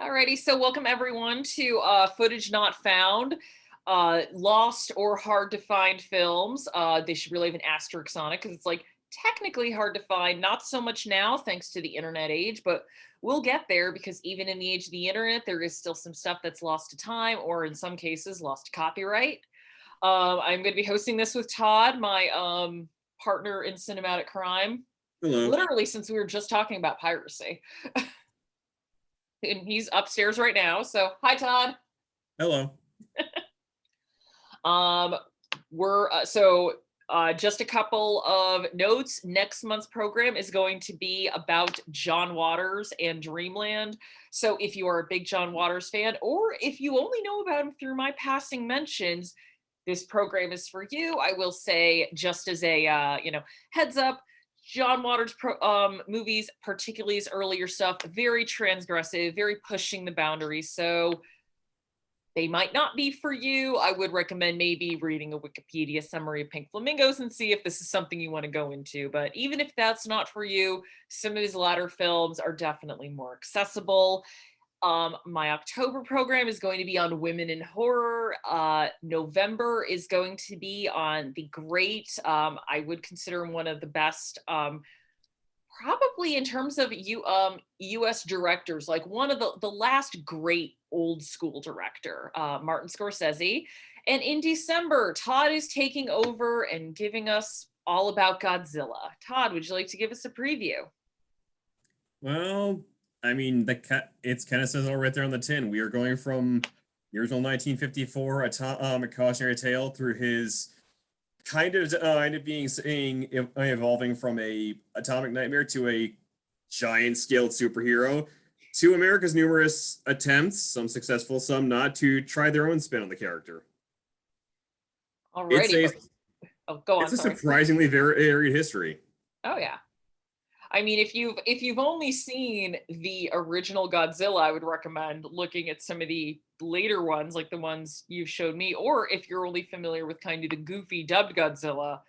Alrighty, so welcome everyone to Footage Not Found, lost or hard to find films. They should really have an asterisk on it because it's like technically hard to find, not so much now thanks to the internet age, but we'll get there because even in the age of the internet, there is still some stuff that's lost to time or in some cases lost to copyright. I'm going to be hosting this with Todd, my partner in cinematic crime, Hello. literally since we were just talking about piracy. And he's upstairs right now. So, hi, Todd. Hello. Just a couple of notes. Next month's program is going to be about John Waters and Dreamland. So, if you are a big John Waters fan, or if you only know about him through my passing mentions, this program is for you. I will say, just as a heads up, John Waters movies, particularly his earlier stuff, very transgressive, very pushing the boundaries. So they might not be for you. I would recommend maybe reading a Wikipedia summary of Pink Flamingos and see if this is something you want to go into. But even if that's not for you, some of his latter films are definitely more accessible. My October program is going to be on women in horror. November is going to be on the great, I would consider him one of the best, probably in terms of US directors, like one of the last great old school director, Martin Scorsese. And in December, Todd is taking over and giving us all about Godzilla. Todd, would you like to give us a preview? Well, I mean, it's kind of says it all right there on the tin. We are going from the original 1954 Atomic Cautionary Tale through his kind of evolving from a atomic nightmare to a giant scaled superhero to America's numerous attempts, some successful, some not, to try their own spin on the character. Alrighty. Go on. It's a surprisingly varied history. Oh yeah. I mean, if you've only seen the original Godzilla, I would recommend looking at some of the later ones, like the ones you've showed me, or if you're only familiar with kind of the goofy dubbed Godzilla,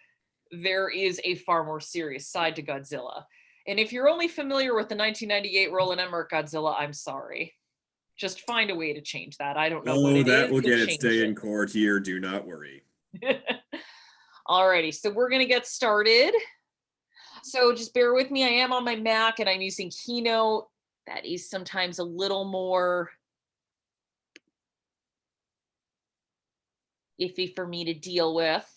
there is a far more serious side to Godzilla. And if you're only familiar with the 1998 Roland Emmerich Godzilla, I'm sorry. Just find a way to change that. I don't know what it is. That will get its day in court here. Do not worry. Alrighty, so we're going to get started. So just bear with me. I am on my Mac and I'm using Keynote. That is sometimes a little more iffy for me to deal with.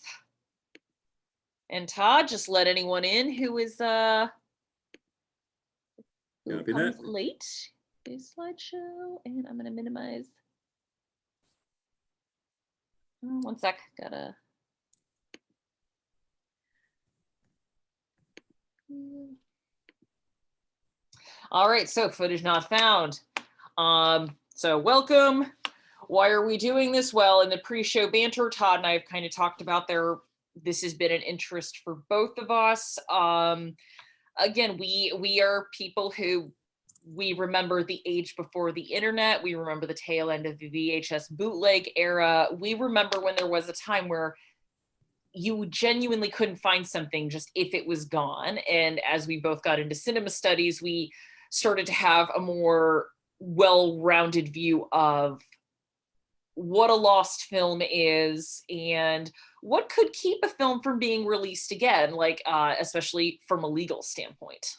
And Todd, just let anyone in who is comes late. This slideshow, and I'm going to minimize. Oh, one sec. Gotta. All right, so footage not found. So welcome. Why are we doing this? Well, in the pre-show banter, Todd and I have kind of talked about this has been an interest for both of us. Again, we are people who we remember the age before the internet. We remember the tail end of the VHS bootleg era. We remember when there was a time where you genuinely couldn't find something just if it was gone. And as we both got into cinema studies, we started to have a more well-rounded view of what a lost film is and what could keep a film from being released again, like especially from a legal standpoint.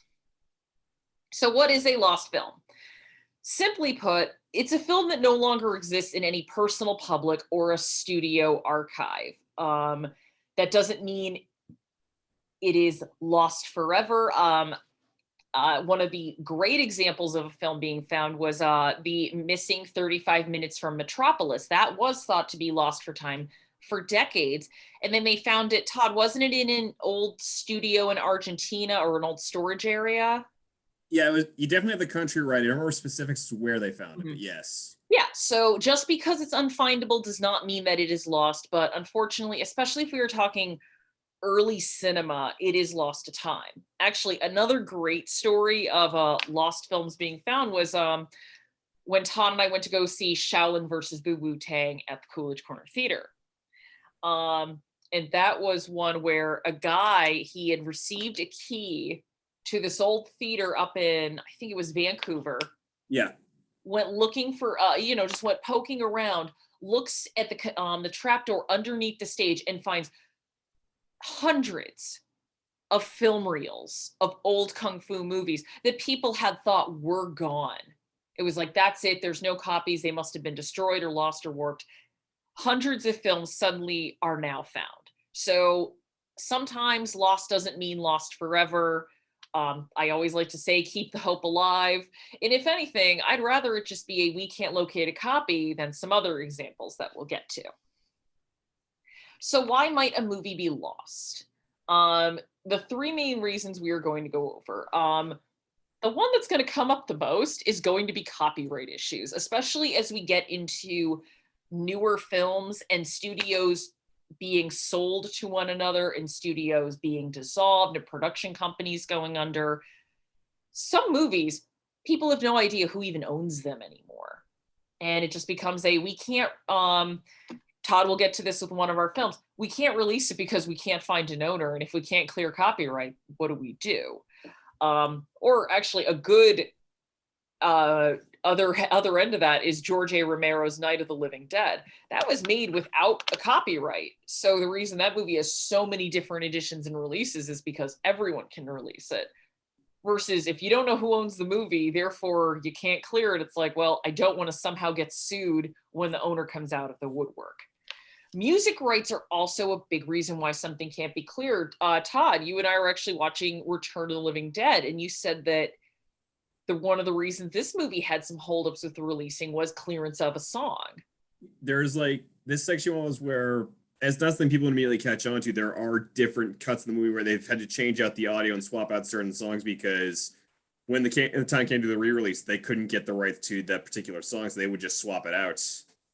So what is a lost film? Simply put, it's a film that no longer exists in any personal, public, or a studio archive. That doesn't mean it is lost forever. One of the great examples of a film being found was the missing 35 minutes from Metropolis. That was thought to be lost for time for decades. And then they found it, Todd, wasn't it in an old studio in Argentina or an old storage area? Yeah, it was. You definitely have the country right. I don't remember specifics to where they found it, but yes. Yeah, so just because it's unfindable does not mean that it is lost, but unfortunately, especially if we were talking early cinema, it is lost to time. Actually, another great story of lost films being found was when Todd and I went to go see Shaolin versus Boo Wu Tang at the Coolidge Corner Theater. And that was one where a guy, he had received a key to this old theater up in, I think it was Vancouver. Yeah. went looking for, just went poking around, looks at the trapdoor underneath the stage and finds hundreds of film reels of old kung fu movies that people had thought were gone. It was like, that's it. There's no copies. They must have been destroyed or lost or warped. Hundreds of films suddenly are now found. So sometimes lost doesn't mean lost forever. I always like to say, keep the hope alive. And if anything, I'd rather it just be a we can't locate a copy than some other examples that we'll get to. So why might a movie be lost? The three main reasons we are going to go over. The one that's going to come up the most is going to be copyright issues, especially as we get into newer films and studios being sold to one another and studios being dissolved and production companies going under. Some movies, people have no idea who even owns them anymore. And it just becomes we can't, Todd will get to this with one of our films. We can't release it because we can't find an owner. And if we can't clear copyright, what do we do? Or actually a good other end of that is George A. Romero's Night of the Living Dead. That was made without a copyright. So the reason that movie has so many different editions and releases is because everyone can release it. Versus if you don't know who owns the movie, therefore you can't clear it. It's like, well, I don't want to somehow get sued when the owner comes out of the woodwork. Music rights are also a big reason why something can't be cleared. Todd, you and I were actually watching Return of the Living Dead, and you said that one of the reasons this movie had some holdups with the releasing was clearance of a song. There's this section was where, as that's something people immediately catch on to, there are different cuts in the movie where they've had to change out the audio and swap out certain songs because when the time came to the re-release, they couldn't get the rights to that particular song, so they would just swap it out.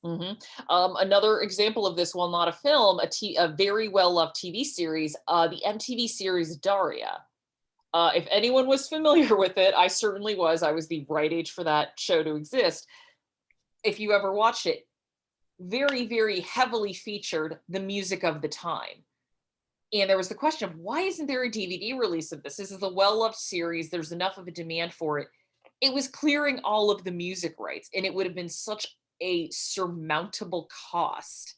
Mm-hmm. Another example of this, while not a film, a very well-loved TV series, the MTV series Daria. If anyone was familiar with it, I certainly was. I was the right age for that show to exist. If you ever watched it, very, very heavily featured the music of the time. And there was the question of, why isn't there a DVD release of this? This is a well-loved series. There's enough of a demand for it. It was clearing all of the music rights, and it would have been such a surmountable cost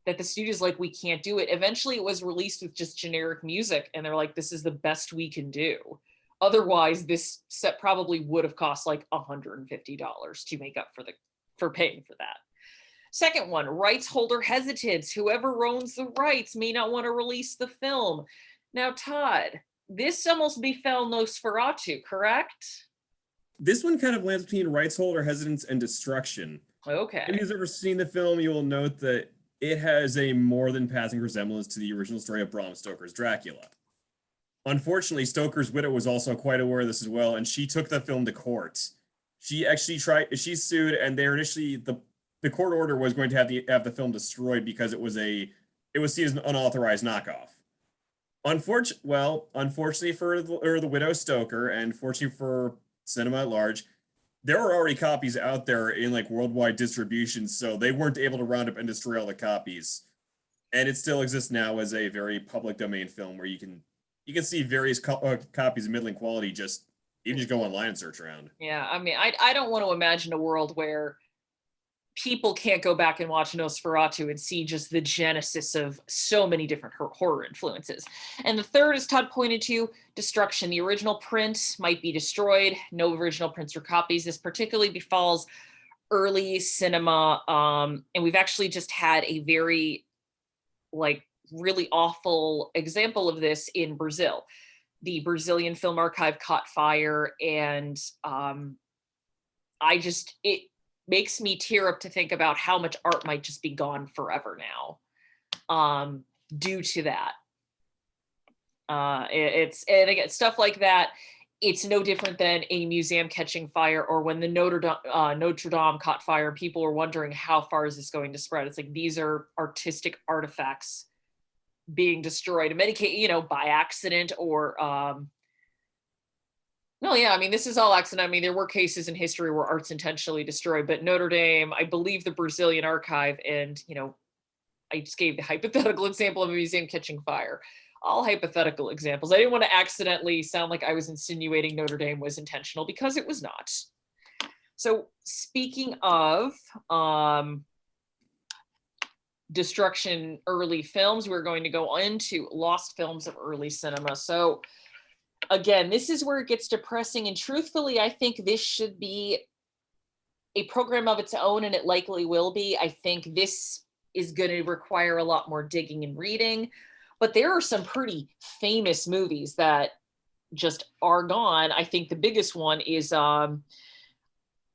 that the studio's like, we can't do it. Eventually it was released with just generic music, and they're like, this is the best we can do. Otherwise, this set probably would have cost like $150 to make up for paying for that. Second one, rights holder hesitance. Whoever owns the rights may not want to release the film. Now, Todd, this almost befell Nosferatu, correct? This one kind of lands between rights holder hesitance and destruction. Okay. If you've ever seen the film, you will note that it has a more than passing resemblance to the original story of Bram Stoker's Dracula. Unfortunately, Stoker's widow was also quite aware of this as well, and she took the film to court. She sued, and the court order was going to have the film destroyed because it was seen as an unauthorized knockoff. Unfortunately for the widow Stoker, and fortunately for cinema at large, there were already copies out there in worldwide distribution, so they weren't able to round up and destroy all the copies. And it still exists now as a very public domain film where you can see various copies of middling quality. You can just go online and search around. Yeah, I mean, I don't want to imagine a world where people can't go back and watch Nosferatu and see just the genesis of so many different horror influences. And the third, as Todd pointed to, destruction. The original print might be destroyed. No original prints or copies. This particularly befalls early cinema. And we've actually just had a very, really awful example of this in Brazil. The Brazilian Film Archive caught fire, and it makes me tear up to think about how much art might just be gone forever now due to that. And again, stuff like that, it's no different than a museum catching fire, or when the Notre Dame caught fire, people were wondering how far is this going to spread. It's like, these are artistic artifacts being destroyed in many cases, by accident or no, yeah, I mean, this is all accident. I mean, there were cases in history where art's intentionally destroyed, but Notre Dame, I believe the Brazilian archive, and, I just gave the hypothetical example of a museum catching fire. All hypothetical examples. I didn't want to accidentally sound like I was insinuating Notre Dame was intentional, because it was not. So speaking of destruction early films, we're going to go into lost films of early cinema. So again, this is where it gets depressing. And truthfully, I think this should be a program of its own, and it likely will be. I think this is going to require a lot more digging and reading. But there are some pretty famous movies that just are gone. I think the biggest one is The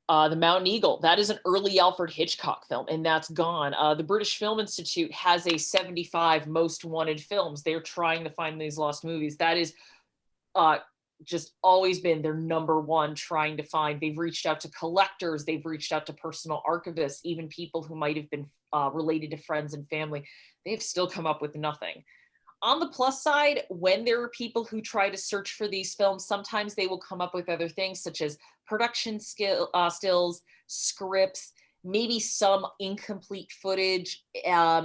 Mountain Eagle. That is an early Alfred Hitchcock film, and that's gone. The British Film Institute has a 75 most wanted films. They're trying to find these lost movies. That is just always been their number one trying to find. They've reached out to collectors. They've reached out to personal archivists, even people who might have been related to friends and family. They've still come up with nothing. On the plus side, when there are people who try to search for these films, sometimes they will come up with other things such as production stills, scripts, maybe some incomplete footage.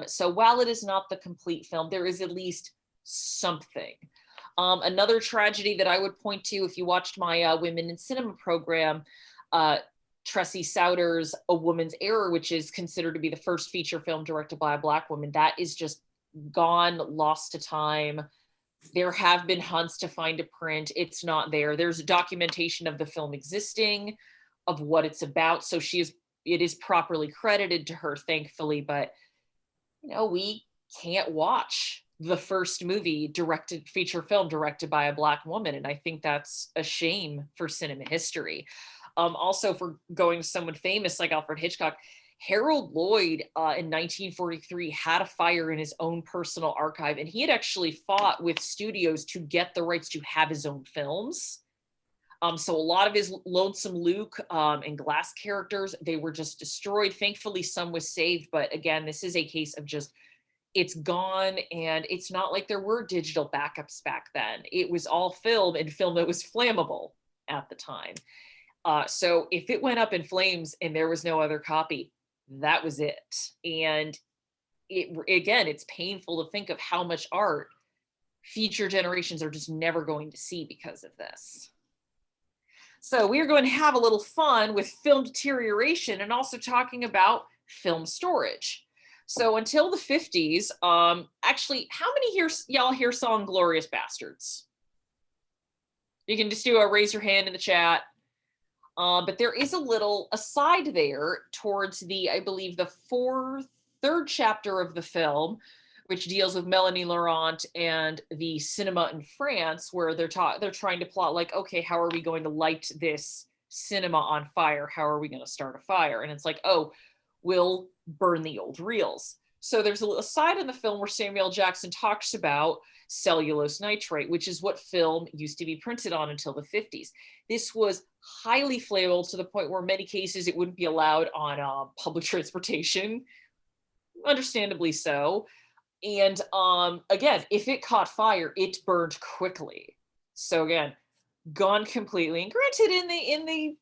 So while it is not the complete film, there is at least something. Another tragedy that I would point to, if you watched my Women in Cinema program, Tressie Souders' A Woman's Error, which is considered to be the first feature film directed by a Black woman, that is just gone, lost to time. There have been hunts to find a print. It's not there. There's documentation of the film existing, of what it's about. So it is properly credited to her, thankfully, but we can't watch the first feature film directed by a Black woman. And I think that's a shame for cinema history. Also, for going to someone famous like Alfred Hitchcock, Harold Lloyd in 1943 had a fire in his own personal archive, and he had actually fought with studios to get the rights to have his own films. So a lot of his Lonesome Luke and Glass characters, they were just destroyed. Thankfully, some was saved. But again, this is a case of just, it's gone, and it's not like there were digital backups back then. It was all film, and film that was flammable at the time. So if it went up in flames and there was no other copy, that was it. And it's painful to think of how much art future generations are just never going to see because of this. So we are going to have a little fun with film deterioration and also talking about film storage. So until the 50s, actually, how many y'all here saw Inglourious Bastards? You can just do a raise your hand in the chat. But there is a little aside there towards I believe the third chapter of the film, which deals with Melanie Laurent and the cinema in France, where they're trying to plot like, okay, how are we going to light this cinema on fire? How are we going to start a fire? And it's like, oh, we'll burn the old reels. So there's a little aside in the film where Samuel Jackson talks about cellulose nitrate, which is what film used to be printed on until the 50s. This was highly flammable to the point where in many cases it wouldn't be allowed on public transportation, understandably so. And again, if it caught fire, it burned quickly. So again, gone completely. And granted, in the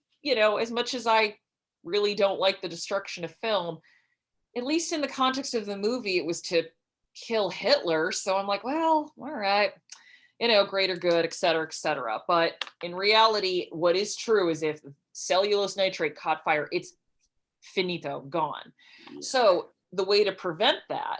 as much as I really don't like the destruction of film, at least in the context of the movie, it was to kill Hitler. So I'm like, well, all right, greater good, et cetera, et cetera. But in reality, what is true is if cellulose nitrate caught fire, it's finito, gone. Yeah. So the way to prevent that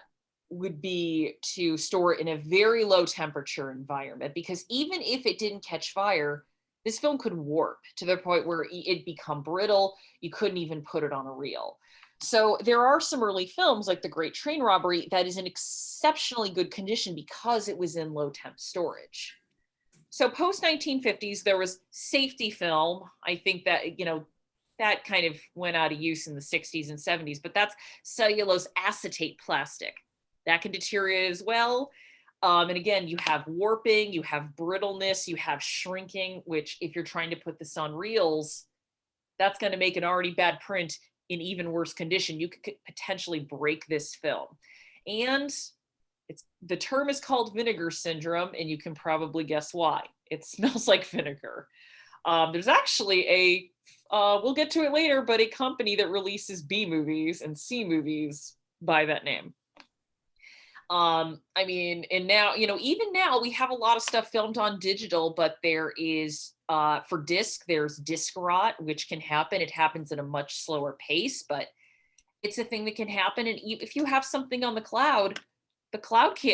would be to store it in a very low temperature environment, because even if it didn't catch fire, this film could warp to the point where it'd become brittle. You couldn't even put it on a reel. So there are some early films like The Great Train Robbery that is in exceptionally good condition because it was in low temp storage. So post 1950s, there was safety film. I think that, that kind of went out of use in the 60s and 70s, but that's cellulose acetate plastic. That can deteriorate as well. And again, you have warping, you have brittleness, you have shrinking, which if you're trying to put this on reels, that's going to make an already bad print in even worse condition. You could potentially break this film. And the term is called vinegar syndrome, and you can probably guess why. It smells like vinegar. There's actually we'll get to it later, but a company that releases B movies and C movies by that name. I mean, and now, even now we have a lot of stuff filmed on digital, but there is, for disc, there's disc rot, which can happen. It happens at a much slower pace, but it's a thing that can happen. And if you have something on the cloud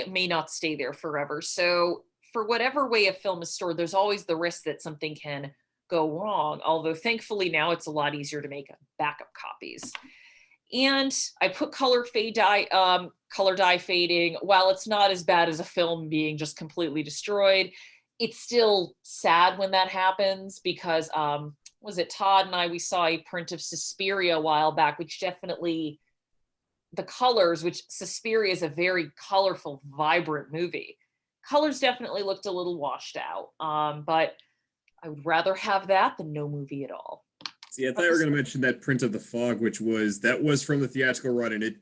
may not stay there forever. So for whatever way a film is stored, there's always the risk that something can go wrong. Although thankfully now it's a lot easier to make backup copies. And I put color dye fading. While it's not as bad as a film being just completely destroyed, it's still sad when that happens because was it Todd and we saw a print of Suspiria a while back, which definitely the colors, which Suspiria is a very colorful, vibrant movie. Colors definitely looked a little washed out, but I would rather have that than no movie at all. See, I thought you were going to mention that print of The Fog, that was from the theatrical run, and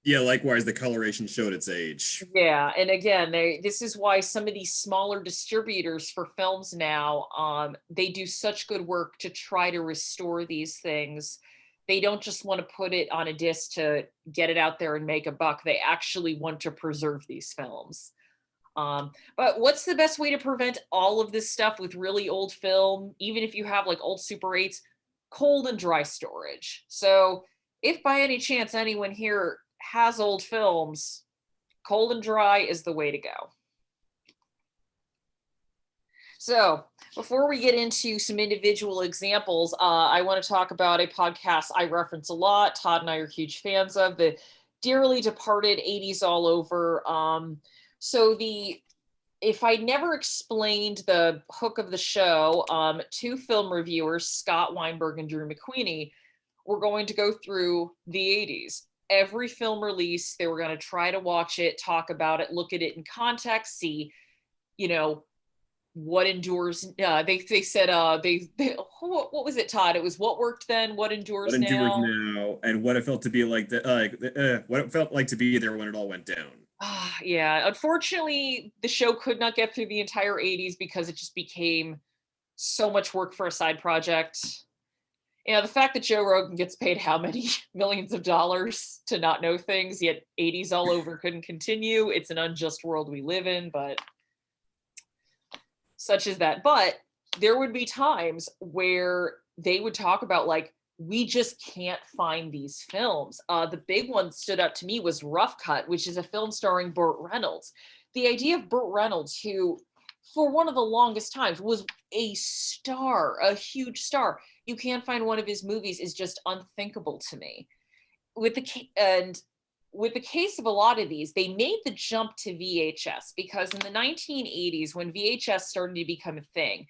likewise, the coloration showed its age. Yeah, and again, this is why some of these smaller distributors for films now, they do such good work to try to restore these things. They don't just want to put it on a disc to get it out there and make a buck. They actually want to preserve these films. But what's the best way to prevent all of this stuff with really old film, even if you have like old Super 8s? Cold and dry storage. So if by any chance anyone here has old films, cold and dry is the way to go. So before we get into some individual examples, I want to talk about a podcast I reference a lot. Todd and I are huge fans of, the dearly departed 80s All Over. If I never explained the hook of the show, two film reviewers, Scott Weinberg and Drew McQueenie, were going to go through the 80s. Every film release, they were going to try to watch it, talk about it, look at it in context, see, what endures. They said, what was it, Todd? It was what worked then, what endures now, and what it felt to be like, what it felt like to be there when it all went down. Yeah, unfortunately, the show could not get through the entire 80s because it just became so much work for a side project. The fact that Joe Rogan gets paid how many millions of dollars to not know things, yet 80s All Over couldn't continue. It's an unjust world we live in, but such as that. But there would be times where they would talk about, like, we just can't find these films. The big one stood out to me was Rough Cut, which is a film starring Burt Reynolds. The idea of Burt Reynolds, who for one of the longest times was a star, a huge star. You can't find one of his movies is just unthinkable to me. With the case of a lot of these, they made the jump to VHS because in the 1980s, when VHS started to become a thing,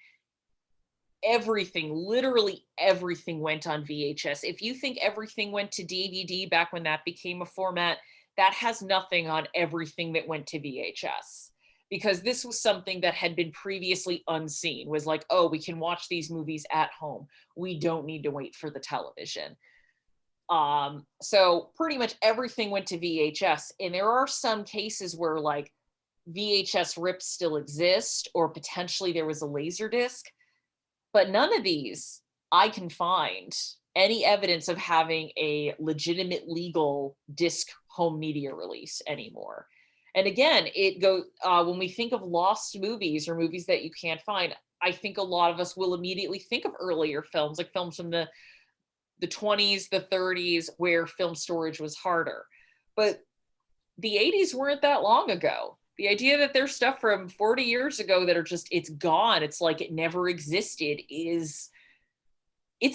literally everything went on VHS. If you think everything went to DVD back when that became a format, that has nothing on everything that went to VHS. Because this was something that had been previously unseen, was like, oh, we can watch these movies at home. We don't need to wait for the television. So pretty much everything went to VHS. And there are some cases where like VHS rips still exist, or potentially there was a laser disc. But none of these I can find any evidence of having a legitimate legal disc home media release anymore. And again, when we think of lost movies or movies that you can't find, I think a lot of us will immediately think of earlier films, like films from the 20s, the 30s, where film storage was harder. But the 80s weren't that long ago. The idea that there's stuff from 40 years ago that are just, it's gone, it's like it never existed, it's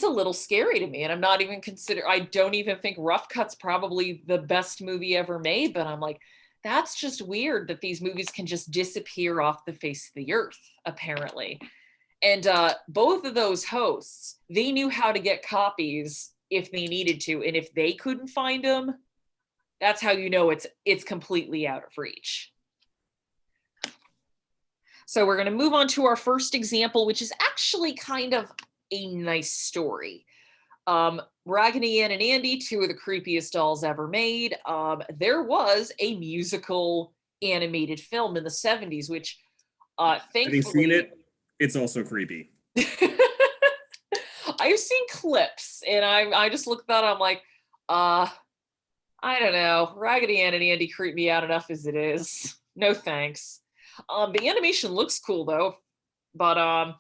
a little scary to me. And I'm not even I don't even think Rough Cut's probably the best movie ever made, but I'm like, that's just weird that these movies can just disappear off the face of the earth, apparently. And both of those hosts, they knew how to get copies if they needed to. And if they couldn't find them, that's how you know it's completely out of reach. So we're going to move on to our first example, which is actually kind of a nice story. Raggedy Ann and Andy, two of the creepiest dolls ever made. There was a musical animated film in the 70s, which thankfully... Having seen it, it's also creepy. I've seen clips, and I just looked at that, I'm like, I don't know. Raggedy Ann and Andy creep me out enough as it is. No thanks. The animation looks cool though, but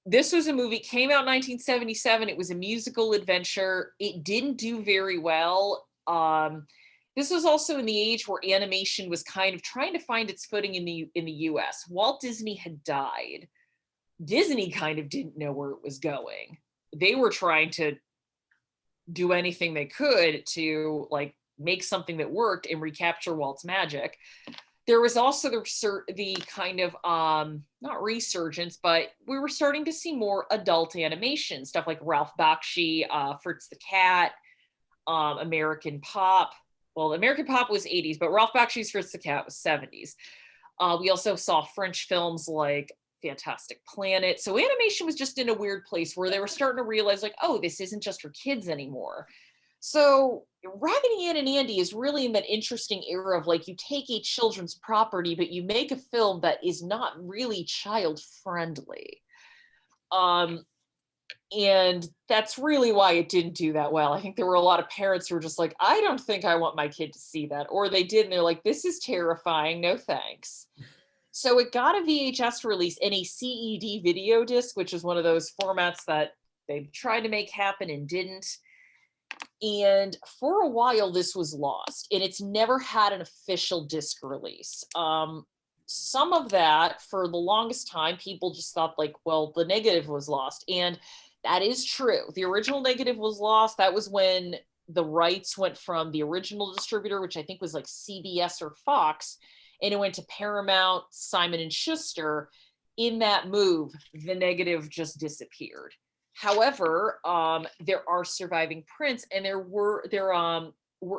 this was a movie, came out in 1977. It was a musical adventure. It didn't do very well. This was also in the age where animation was kind of trying to find its footing in the US. Walt Disney had died. Disney kind of didn't know where it was going. They were trying to do anything they could to like make something that worked and recapture Walt's magic. There was also the kind of not resurgence, but we were starting to see more adult animation stuff like Ralph Bakshi, Fritz the Cat, American Pop. Well, American Pop was 80s, but Ralph Bakshi's Fritz the Cat was 70s. We also saw French films like Fantastic Planet. So animation was just in a weird place where they were starting to realize like, oh, this isn't just for kids anymore. So Raggedy Ann and Andy is really in that interesting era of like you take a children's property, but you make a film that is not really child friendly. And that's really why it didn't do that well. I think there were a lot of parents who were just like, I don't think I want my kid to see that. Or they did, and they're like, this is terrifying. No thanks. So it got a VHS release and a CED video disc, which is one of those formats that they tried to make happen and didn't. And for a while, this was lost, and it's never had an official disc release. Some of that, for the longest time, people just thought like, well, the negative was lost. And that is true. The original negative was lost. That was when the rights went from the original distributor, which I think was like CBS or Fox, and it went to Paramount, Simon and Schuster. In that move, the negative just disappeared. However, there are surviving prints, and there were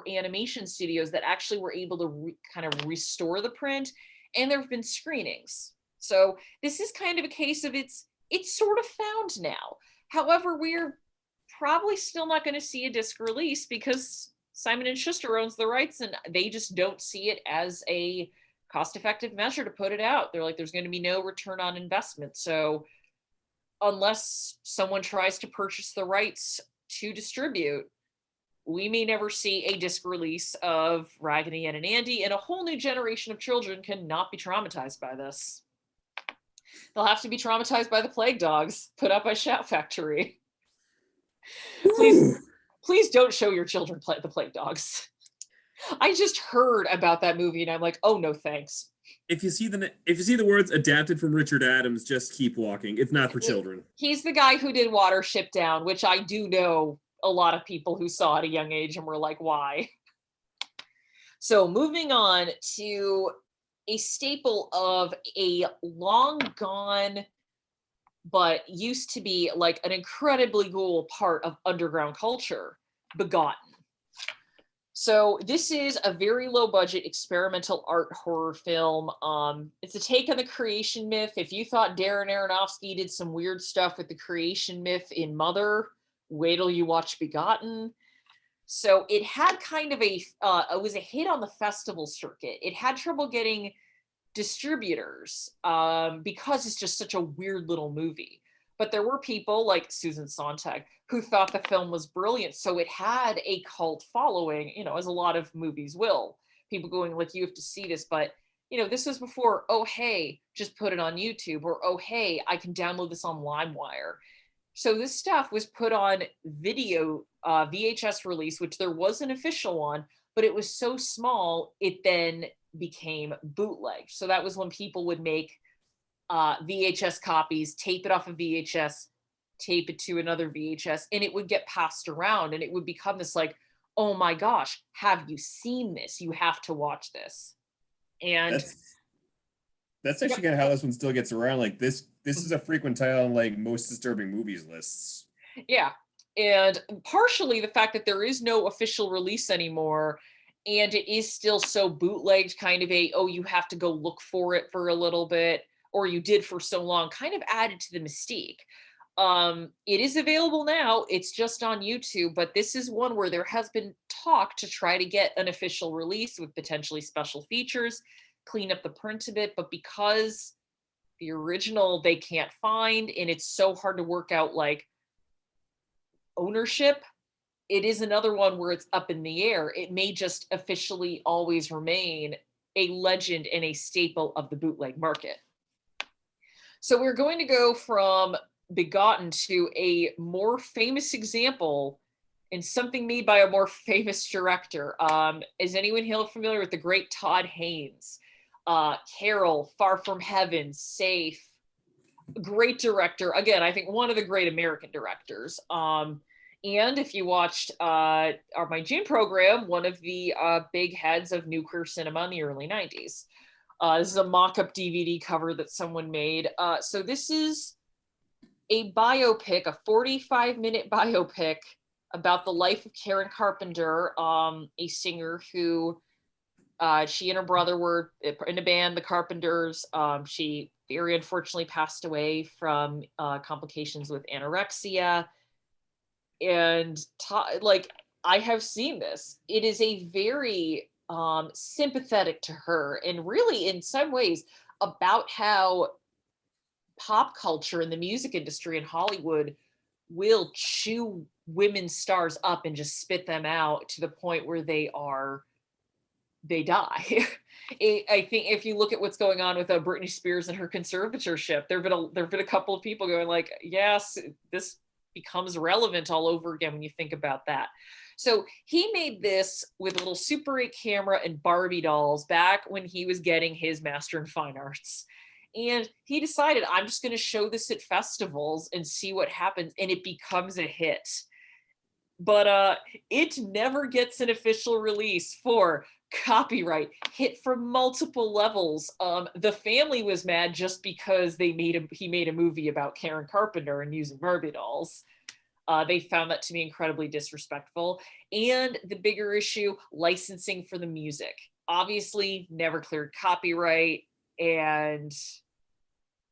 animation studios that actually were able to kind of restore the print, and there have been screenings. So this is kind of a case of it's sort of found now. However, we're probably still not going to see a disc release because Simon and Schuster owns the rights, and they just don't see it as a cost-effective measure to put it out. They're like, there's going to be no return on investment. So unless someone tries to purchase the rights to distribute, we may never see a disc release of Raggedy Ann and Andy, and a whole new generation of children cannot be traumatized by this. They'll have to be traumatized by the Plague Dogs put up by Shout Factory. Please don't show your children the Plague Dogs. I just heard about that movie and I'm like, oh no, thanks. If you see the words adapted from Richard Adams, just keep walking. It's not for children. He's the guy who did Watership Down, which I do know a lot of people who saw at a young age and were like, why? So moving on to a staple of a long gone, but used to be like an incredibly cool part of underground culture, Begotten. So this is a very low budget experimental art horror film. It's a take on the creation myth. If you thought Darren Aronofsky did some weird stuff with the creation myth in Mother, wait till you watch Begotten. So it had kind of it was a hit on the festival circuit. It had trouble getting distributors because it's just such a weird little movie. But there were people like Susan Sontag who thought the film was brilliant. So it had a cult following, as a lot of movies will. People going like, you have to see this. But, this was before, oh, hey, just put it on YouTube. Or, oh, hey, I can download this on LimeWire. So this stuff was put on video VHS release, which there was an official one, but it was so small, it then became bootleg. So that was when people would make VHS copies, tape it off of VHS, tape it to another VHS, and it would get passed around, and it would become this like, oh my gosh, have you seen this? You have to watch this. And that's actually kind of how this one still gets around. Like this is a frequent title on like most disturbing movies lists. Yeah. And partially the fact that there is no official release anymore, and it is still so bootlegged, kind of you have to go look for it for a little bit, or you did for so long, kind of added to the mystique. It is available now. It's just on YouTube, but this is one where there has been talk to try to get an official release with potentially special features, clean up the print a bit, but because the original they can't find, and it's so hard to work out like ownership, it is another one where it's up in the air. It may just officially always remain a legend and a staple of the bootleg market. So we're going to go from Begotten to a more famous example and something made by a more famous director. Is anyone here familiar with the great Todd Haynes? Carol, Far From Heaven, Safe. Great director. Again, I think one of the great American directors. And if you watched my June program, one of the big heads of nuclear cinema in the early 90s. This is a mock-up DVD cover that someone made. So this is a biopic, a 45-minute biopic about the life of Karen Carpenter, a singer who she and her brother were in a band, the Carpenters. She very unfortunately passed away from complications with anorexia. And like, I have seen this. It is a very sympathetic to her, and really in some ways about how pop culture and the music industry in Hollywood will chew women stars up and just spit them out to the point where they die. I think if you look at what's going on with Britney Spears and her conservatorship, there've been a couple of people going like, yes, this becomes relevant all over again when you think about that. So he made this with a little Super 8 camera and Barbie dolls back when he was getting his Master in Fine Arts. And he decided, I'm just going to show this at festivals and see what happens. And it becomes a hit. But it never gets an official release for copyright, hit from multiple levels. The family was mad just because he made a movie about Karen Carpenter and using Barbie dolls. They found that to be incredibly disrespectful. And the bigger issue, licensing for the music. Obviously, never cleared copyright. And,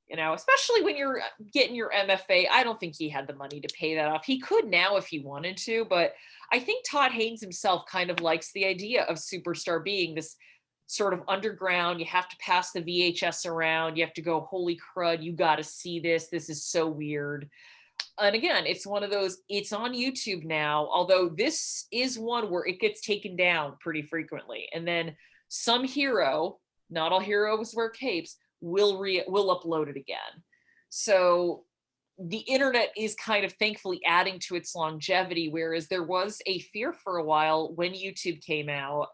especially when you're getting your MFA, I don't think he had the money to pay that off. He could now if he wanted to, but I think Todd Haynes himself kind of likes the idea of Superstar being this sort of underground. You have to pass the VHS around. You have to go, holy crud, you got to see this. This is so weird. And again, it's one of those, it's on YouTube now, although this is one where it gets taken down pretty frequently. And then some hero, not all heroes wear capes, will upload it again. So the internet is kind of thankfully adding to its longevity, whereas there was a fear for a while when YouTube came out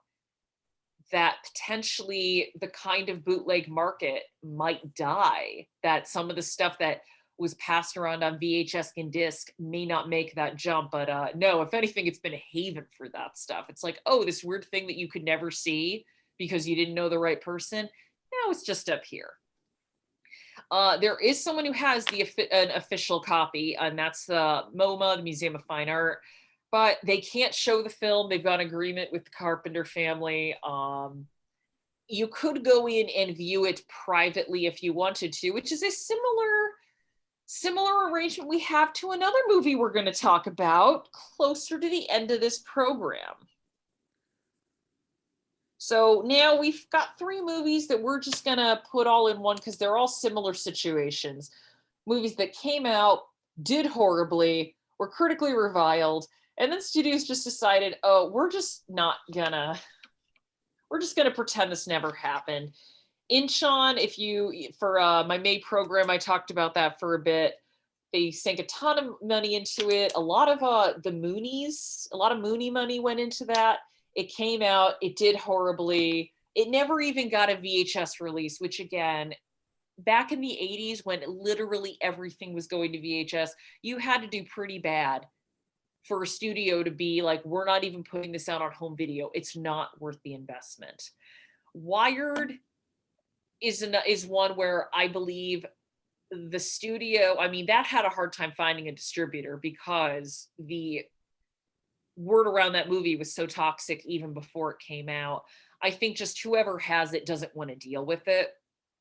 that potentially the kind of bootleg market might die, that some of the stuff that was passed around on VHS and disc may not make that jump. But no, if anything, it's been a haven for that stuff. It's like, oh, this weird thing that you could never see because you didn't know the right person. Now it's just up here. There is someone who has an official copy, and that's the MoMA, the Museum of Fine Art, but they can't show the film. They've got an agreement with the Carpenter family. You could go in and view it privately if you wanted to, which is a similar arrangement we have to another movie we're going to talk about closer to the end of this program. So now we've got 3 movies that we're just going to put all in one because they're all similar situations. Movies that came out, did horribly, were critically reviled, and then studios just decided, oh, we're just going to pretend this never happened. Inchon, for my May program, I talked about that for a bit. They sank a ton of money into it. A lot of Mooney money went into that. It came out, it did horribly. It never even got a VHS release, which again, back in the 80s when literally everything was going to VHS, you had to do pretty bad for a studio to be like, we're not even putting this out on home video. It's not worth the investment. Wired is one where I believe the studio, that had a hard time finding a distributor because the word around that movie was so toxic even before it came out. I think just whoever has it doesn't want to deal with it.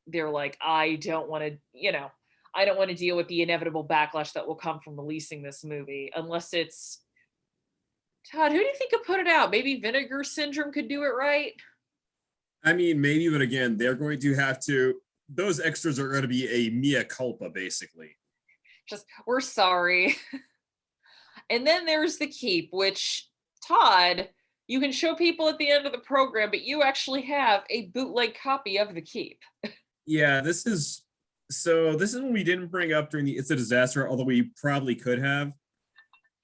They're like, I don't want to deal with the inevitable backlash that will come from releasing this movie unless it's Todd, who do you think could put it out? Maybe Vinegar Syndrome could do it right? Maybe, but again, they're going to have to, those extras are going to be a mea culpa, basically. Just, we're sorry. And then there's the Keep, which, Todd, you can show people at the end of the program, but you actually have a bootleg copy of the Keep. Yeah, this is one we didn't bring up during the It's a Disaster, although we probably could have.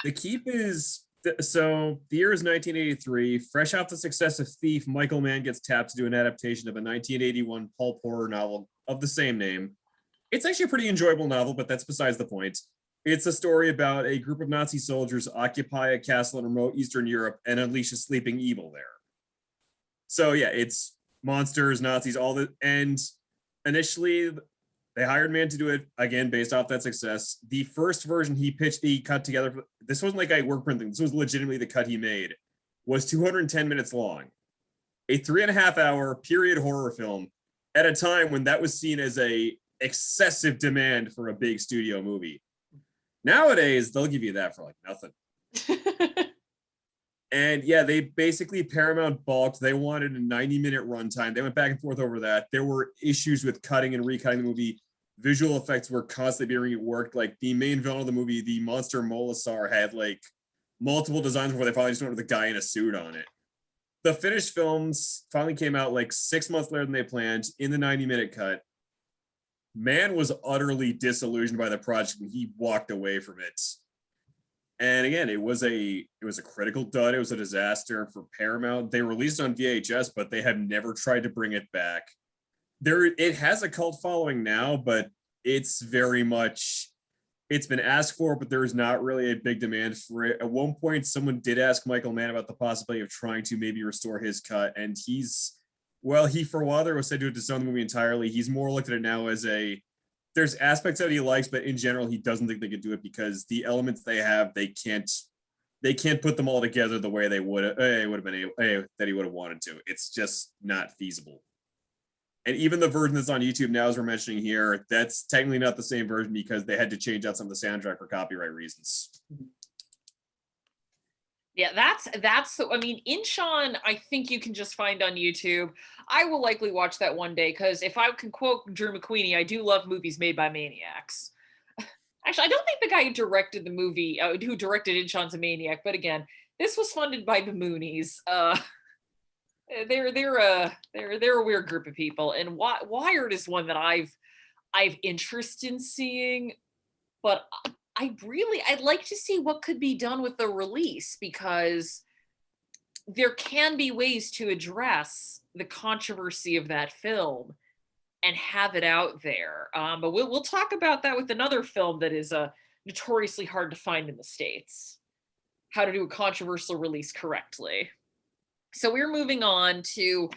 The Keep is so the year is 1983. Fresh off the success of Thief, Michael Mann gets tapped to do an adaptation of a 1981 pulp horror novel of the same name. It's actually a pretty enjoyable novel, but that's besides the point. It's a story about a group of Nazi soldiers occupy a castle in remote Eastern Europe and unleash a sleeping evil there. So yeah, it's monsters, Nazis, all the, and initially they hired Mann to do it again based off that success. The first version he cut together, this wasn't like a work printing, this was legitimately the cut he made, was 210 minutes long. A 3.5 hour period horror film at a time when that was seen as a excessive demand for a big studio movie. Nowadays, they'll give you that for like nothing. And yeah, they basically Paramount balked. They wanted a 90-minute runtime. They went back and forth over that. There were issues with cutting and recutting the movie. Visual effects were constantly being reworked. Like the main villain of the movie, the monster Molasar, had like multiple designs before they finally just went with a guy in a suit on it. The finished films finally came out like 6 months later than they planned in the 90-minute cut. Mann was utterly disillusioned by the project and he walked away from it. And again, it was a critical dud. It was a disaster for Paramount. They released it on VHS, but they have never tried to bring it back. It has a cult following now, but it's very much, it's been asked for, but there is not really a big demand for it. At one point, someone did ask Michael Mann about the possibility of trying to maybe restore his cut, and he for a while there was said to disown the movie entirely. He's more looked at it now as there's aspects that he likes, but in general, he doesn't think they could do it because the elements they have, they can't put them all together the way they would have been that he would have wanted to. It's just not feasible. And even the version that's on YouTube now, as we're mentioning here, that's technically not the same version because they had to change out some of the soundtrack for copyright reasons. Yeah, that's I mean, Inchon, I think you can just find on YouTube. I will likely watch that one day because if I can quote Drew McQueenie, I do love movies made by maniacs. Actually, I don't think the guy who directed the movie, who directed Inchon's a maniac, but again, this was funded by the Moonies. They're a weird group of people, and Wired is one that I've interest in seeing, but I'd like to see what could be done with the release because there can be ways to address the controversy of that film and have it out there. But we'll talk about that with another film that is notoriously hard to find in the States. How to do a controversial release correctly. So we're moving on to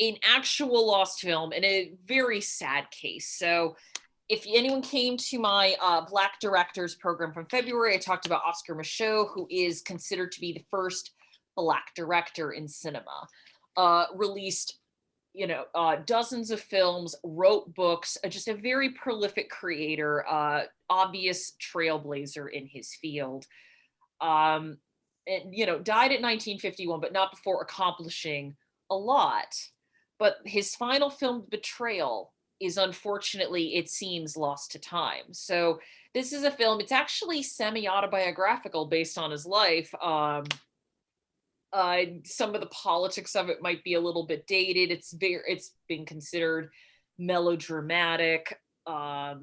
an actual lost film in a very sad case. So if anyone came to my Black Directors program from February, I talked about Oscar Micheaux, who is considered to be the first Black director in cinema. Released, dozens of films, wrote books, just a very prolific creator, obvious trailblazer in his field. And, died at 1951, but not before accomplishing a lot. But his final film, Betrayal, is unfortunately, it seems, lost to time. So this is a film, it's actually semi-autobiographical based on his life. Some of the politics of it might be a little bit dated. It's been considered melodramatic. But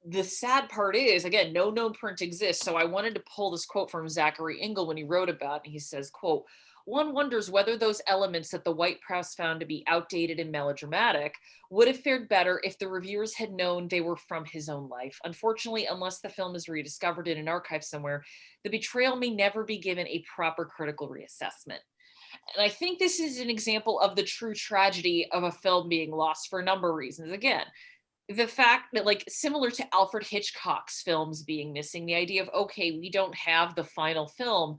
the sad part is, again, no known print exists. So I wanted to pull this quote from Zachary Ingle when he wrote about it. He says, quote, "One wonders whether those elements that the white press found to be outdated and melodramatic would have fared better if the reviewers had known they were from his own life. Unfortunately, unless the film is rediscovered in an archive somewhere, the Betrayal may never be given a proper critical reassessment." And I think this is an example of the true tragedy of a film being lost for a number of reasons. Again, the fact that, like, similar to Alfred Hitchcock's films being missing, the idea of, okay, we don't have the final film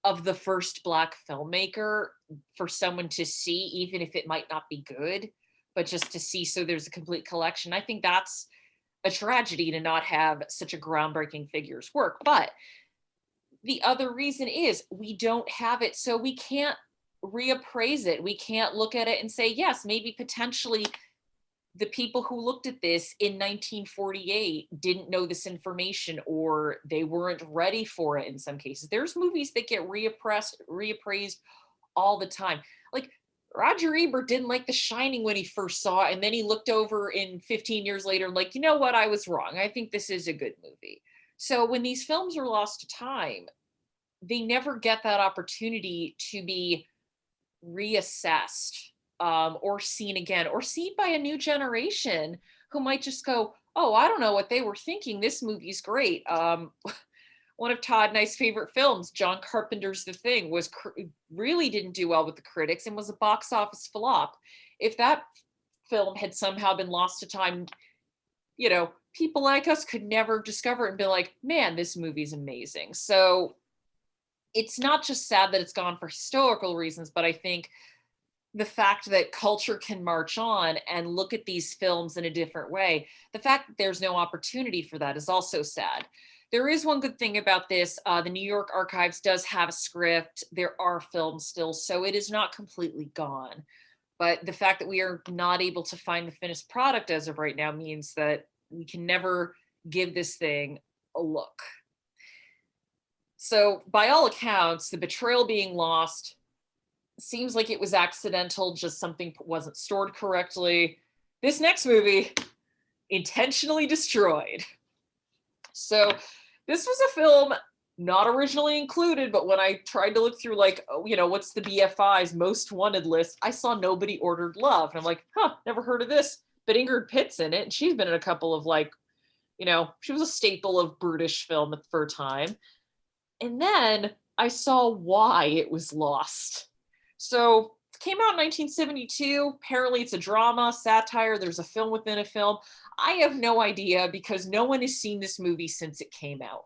of the first Black filmmaker for someone to see, even if it might not be good, but just to see so there's a complete collection. I think that's a tragedy to not have such a groundbreaking figure's work. But the other reason is we don't have it, so we can't reappraise it. We can't look at it and say, yes, maybe potentially the people who looked at this in 1948 didn't know this information, or they weren't ready for it in some cases. There's movies that get reappraised all the time. Like Roger Ebert didn't like The Shining when he first saw it, and then he looked over in 15 years later and like, you know what, I was wrong. I think this is a good movie. So when these films are lost to time, they never get that opportunity to be reassessed, or seen again, or seen by a new generation who might just go, oh, I don't know what they were thinking. This movie's great. One of Todd and I's favorite films, John Carpenter's The Thing, really didn't do well with the critics and was a box office flop. If that film had somehow been lost to time, people like us could never discover it and be like, man, this movie's amazing. So it's not just sad that it's gone for historical reasons, but I think the fact that culture can march on and look at these films in a different way, the fact that there's no opportunity for that is also sad. There is one good thing about this. The New York Archives does have a script. There are films still, so it is not completely gone. But the fact that we are not able to find the finished product as of right now means that we can never give this thing a look. So by all accounts, the Betrayal being lost seems like it was accidental, just something wasn't stored correctly. This next movie, intentionally destroyed. So this was a film not originally included, but when I tried to look through what's the BFI's most wanted list, I saw Nobody Ordered Love. And I'm like, never heard of this. But Ingrid Pitt's in it, and she's been in a couple of she was a staple of British film for a time. And then I saw why it was lost. So it came out in 1972. Apparently it's a drama, satire. There's a film within a film. I have no idea because no one has seen this movie since it came out.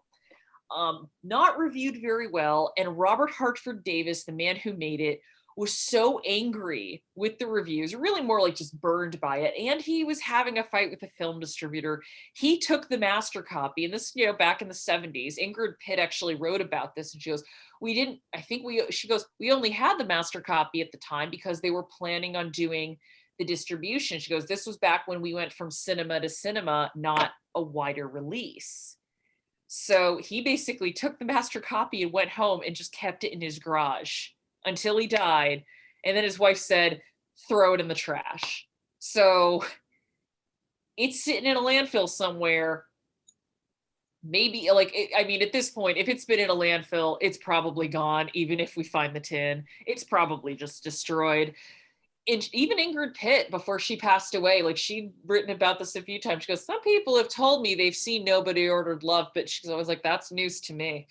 Not reviewed very well. And Robert Hartford Davis, the man who made it, was so angry with the reviews, really more like just burned by it. And he was having a fight with a film distributor. He took the master copy, and this, back in the 70s, Ingrid Pitt actually wrote about this. And she goes, we only had the master copy at the time because they were planning on doing the distribution. She goes, this was back when we went from cinema to cinema, not a wider release. So he basically took the master copy and went home and just kept it in his garage until he died. And then his wife said, throw it in the trash. So it's sitting in a landfill somewhere. Maybe at this point, if it's been in a landfill, it's probably gone. Even if we find the tin, it's probably just destroyed. And even Ingrid Pitt, before she passed away, she'd written about this a few times. She goes, some people have told me they've seen Nobody Ordered Love, but she's always like, that's news to me.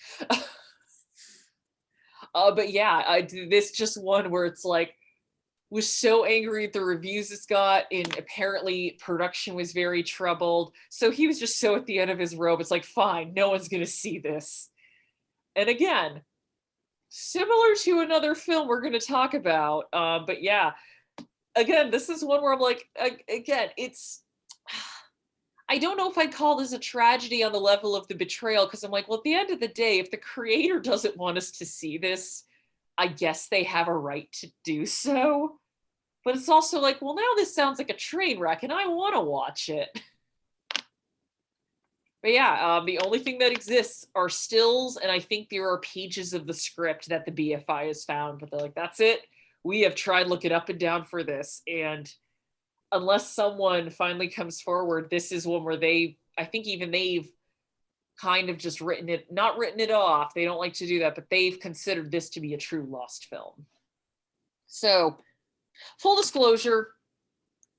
But yeah, this just one where it's was so angry at the reviews it's got, and apparently production was very troubled. So he was just so at the end of his rope. It's fine, no one's going to see this. And again, similar to another film we're going to talk about. But yeah, again, this is one where I'm I don't know if I'd call this a tragedy on the level of The Betrayal, because I'm at the end of the day, if the creator doesn't want us to see this, I guess they have a right to do so. But it's also now this sounds like a train wreck and I want to watch it. But yeah, the only thing that exists are stills, and I think there are pages of the script that the BFI has found, but they're that's it. We have tried looking up and down for this, and unless someone finally comes forward, this is one where they've kind of just not written it off. They don't like to do that, but they've considered this to be a true lost film. So, full disclosure,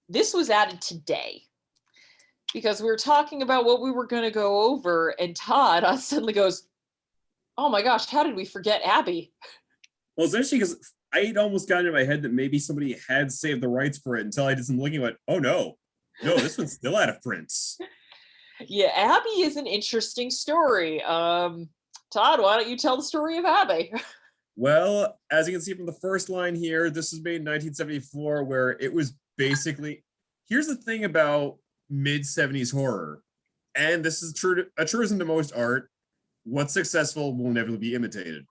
this was added today because we were talking about what we were going to go over, and Todd suddenly goes, oh my gosh, how did we forget Abby? Well, it's actually because I'd almost gotten in my head that maybe somebody had saved the rights for it until I did some looking and went, oh no, this one's still out of print. Yeah, Abby is an interesting story. Todd, why don't you tell the story of Abby? Well, as you can see from the first line here, this was made in 1974, where it was basically, here's the thing about mid-70s horror, and this is a truism to most art, what's successful will inevitably be imitated.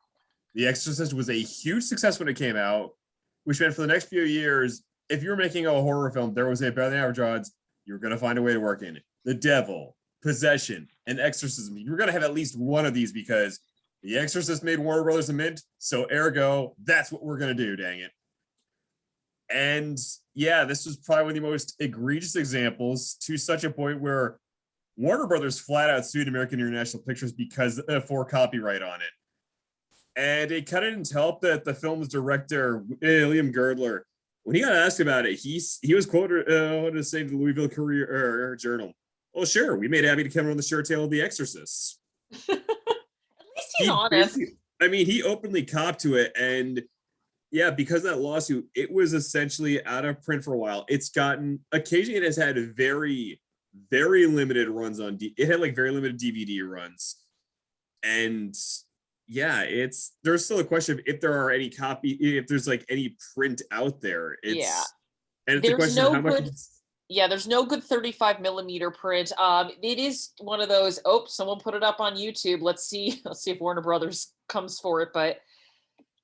The Exorcist was a huge success when it came out, which meant for the next few years, if you were making a horror film, there was a better than average odds you're going to find a way to work in it. The devil, possession, and exorcism. You're going to have at least one of these because The Exorcist made Warner Brothers a mint, so ergo, that's what we're going to do, dang it. And yeah, this was probably one of the most egregious examples, to such a point where Warner Brothers flat out sued American International Pictures because for copyright on it. And it kind of didn't help that the film's director, Liam Girdler, when he got asked about it, he was quoted to say to the Louisville Courier Journal, "Oh, sure, we made Abby come on the shirt tail of The Exorcist." At least he's honest. I mean, he openly copped to it, and yeah, because of that lawsuit, it was essentially out of print for a while. Occasionally it has had very, very limited runs it had like very limited DVD runs. And yeah, there's still a question of if there's like any print out there. And it's a question of how much. Yeah, there's no good 35 millimeter print. It is one of those, someone put it up on YouTube. Let's see if Warner Brothers comes for it. But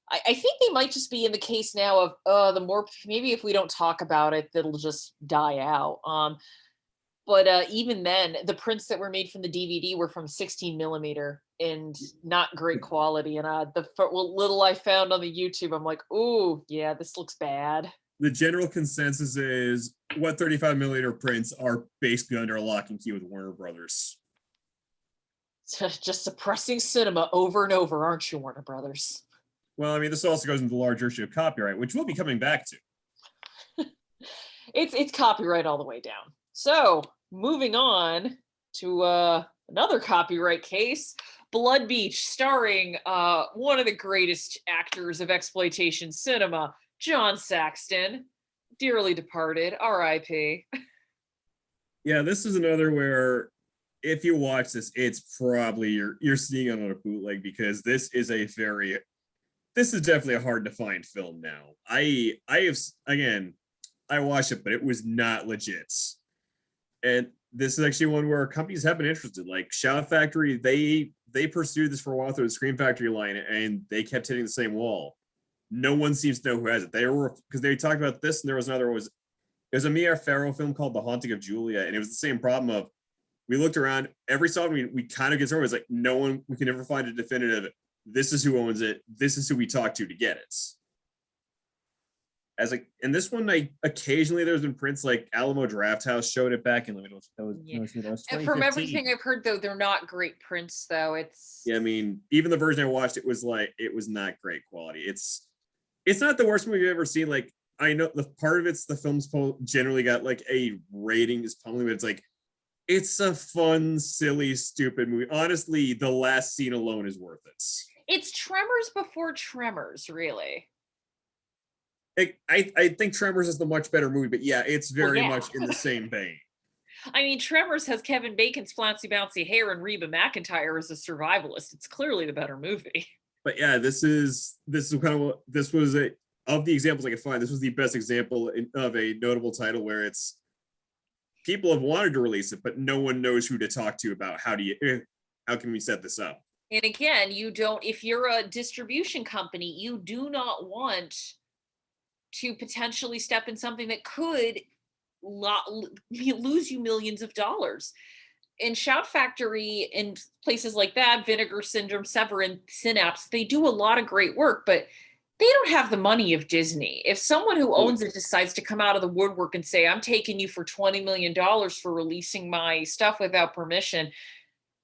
I think they might just be in the case now of maybe if we don't talk about it, that'll just die out. But even then, the prints that were made from the DVD were from 16 millimeter and not great quality. And little I found on the YouTube, I'm like, oh yeah, this looks bad. The general consensus is what 35 millimeter prints are basically under a lock and key with Warner Brothers. Just suppressing cinema over and over, aren't you, Warner Brothers? Well, I mean, this also goes into the larger issue of copyright, which we'll be coming back to. It's copyright all the way down. So moving on to another copyright case, Blood Beach, starring one of the greatest actors of exploitation cinema, John Saxton, dearly departed, R.I.P. Yeah, this is another where if you watch this, it's probably you're seeing it on a bootleg, because this is definitely a hard to find film now. I watched it, but it was not legit. And this is actually one where companies have been interested. Like Shout Factory, they pursued this for a while through the Scream Factory line, and they kept hitting the same wall. No one seems to know who has it. Because they talked about this, and there was another. It was a Mia Farrow film called The Haunting of Julia, and it was the same problem of we looked around every song we kind of get through. It's like no one, we can never find a definitive. This is who owns it. This is who we talk to get it. And this one, occasionally there's been prints like Alamo Drafthouse showed it back in that was and from everything I've heard, though, they're not great prints, though. I mean, even the version I watched, it was not great quality. It's not the worst movie you've ever seen. Like, I know the part of it's the film's generally got like a rating is pummeling, but it's a fun, silly, stupid movie. Honestly, the last scene alone is worth it. It's Tremors before Tremors, really. I think Tremors is the much better movie, but yeah, it's very much in the same vein. I mean, Tremors has Kevin Bacon's flouncy bouncy hair and Reba McEntire as a survivalist. It's clearly the better movie. But yeah, this was of the examples I could find, this was the best example of a notable title where it's people have wanted to release it, but no one knows who to talk to about how can we set this up. And again, if you're a distribution company, you do not want to potentially step in something that could lose you millions of dollars. In Shout Factory and places like that, Vinegar Syndrome, Severin, Synapse, they do a lot of great work, but they don't have the money of Disney. If someone who owns it decides to come out of the woodwork and say, I'm taking you for $20 million for releasing my stuff without permission,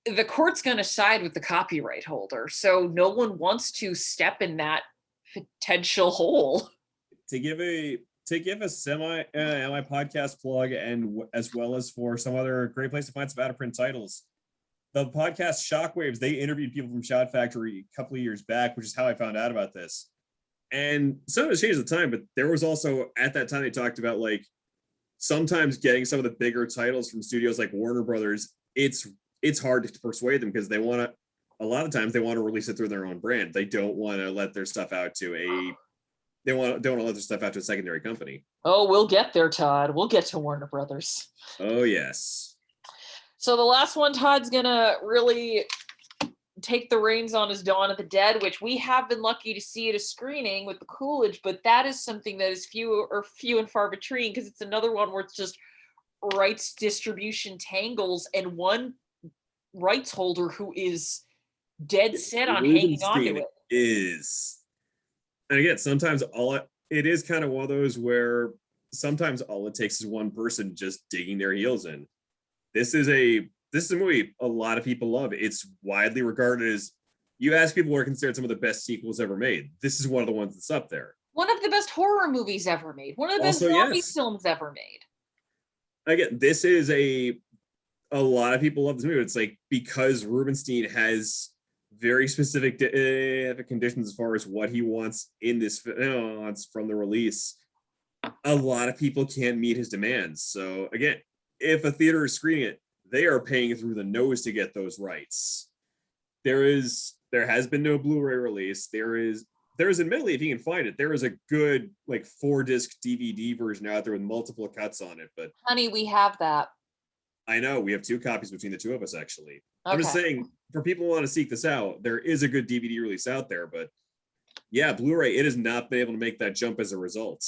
the court's going to side with the copyright holder. So no one wants to step in that potential hole. To give a semi podcast plug, and as well as for some other great place to find some out-of-print titles, the podcast Shockwaves, they interviewed people from Shout Factory a couple of years back, which is how I found out about this. And some of it changed at the time, but there was also, at that time, they talked about like sometimes getting some of the bigger titles from studios like Warner Brothers, it's hard to persuade them because a lot of times they want to release it through their own brand. They don't want to let their stuff out to don't want to let their stuff out to a secondary company. Oh, we'll get there, Todd. We'll get to Warner Brothers. Oh, yes. So the last one, Todd's going to really take the reins on, is Dawn of the Dead, which we have been lucky to see at a screening with the Coolidge, but that is something that is few and far between, because it's another one where it's just rights distribution tangles and one rights holder who is dead set on hanging on to it. And again, sometimes it is kind of one of those where sometimes all it takes is one person just digging their heels in. This is a movie a lot of people love. It's widely regarded as, you ask people who are considered some of the best sequels ever made. This is one of the ones that's up there. One of the best horror movies ever made. One of the best zombie films ever made. Again, this is a lot of people love this movie. It's like, because Rubinstein has very specific conditions as far as what he wants in this from the release. A lot of people can't meet his demands. So again, if a theater is screening it, they are paying through the nose to get those rights. There has been no Blu-ray release. There is admittedly, if you can find it, there is a good 4-disc DVD version out there with multiple cuts on it. But honey, we have that. I know, we have 2 copies between the 2 of us, actually. Okay. I'm just saying, for people who want to seek this out, there is a good DVD release out there, but yeah, Blu-ray, it has not been able to make that jump as a result.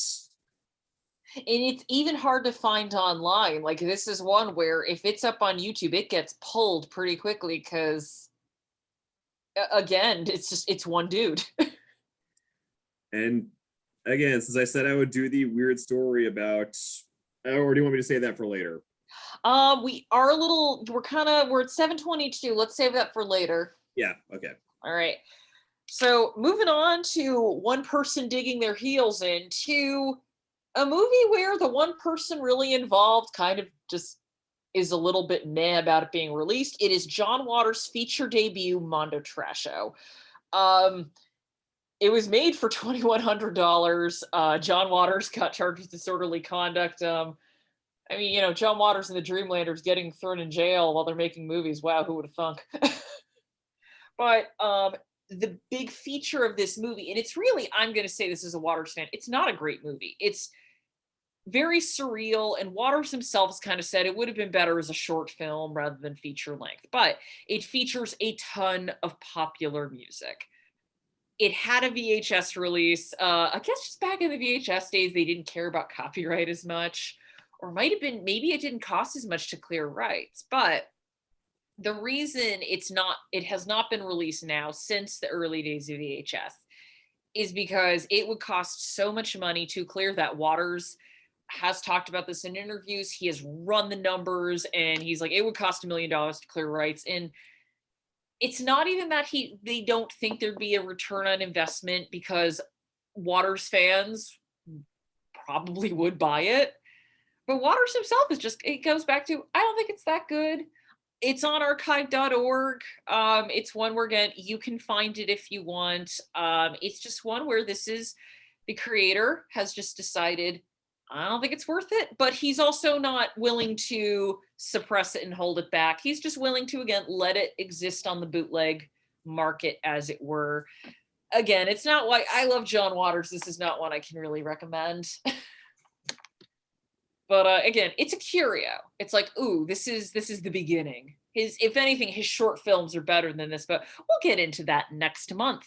And it's even hard to find online. Like, this is one where if it's up on YouTube, it gets pulled pretty quickly because, again, it's one dude. And again, since I said I would do the weird story about, or do you want me to say that for later? We're at 7:22. Let's save that for later. Yeah, okay. All right. So moving on to one person digging their heels into a movie where the one person really involved kind of just is a little bit meh about it being released. It is John Waters' feature debut, Mondo Trasho. It was made for $2,100. John Waters got charged with disorderly conduct. I mean, John Waters and the Dreamlanders getting thrown in jail while they're making movies. Wow, who would have thunk? But the big feature of this movie, and it's really, I'm going to say this as a Waters fan, it's not a great movie. It's very surreal, and Waters himself has kind of said it would have been better as a short film rather than feature length, but it features a ton of popular music. It had a VHS release. I guess just back in the VHS days, they didn't care about copyright as much. Or might have been, maybe it didn't cost as much to clear rights, but the reason it has not been released now since the early days of VHS is because it would cost so much money to clear that. Waters has talked about this in interviews. He has run the numbers and he's like, it would cost $1 million to clear rights. And it's not even that they don't think there'd be a return on investment, because Waters fans probably would buy it. But Waters himself it goes back to, I don't think it's that good. It's on archive.org. It's one where, again, you can find it if you want. It's just one where the creator has just decided, I don't think it's worth it, but he's also not willing to suppress it and hold it back. He's just willing to, again, let it exist on the bootleg market, as it were. Again, it's not why I love John Waters. This is not one I can really recommend. But again, it's a curio. It's like, ooh, this is the beginning. If anything, his short films are better than this, but we'll get into that next month.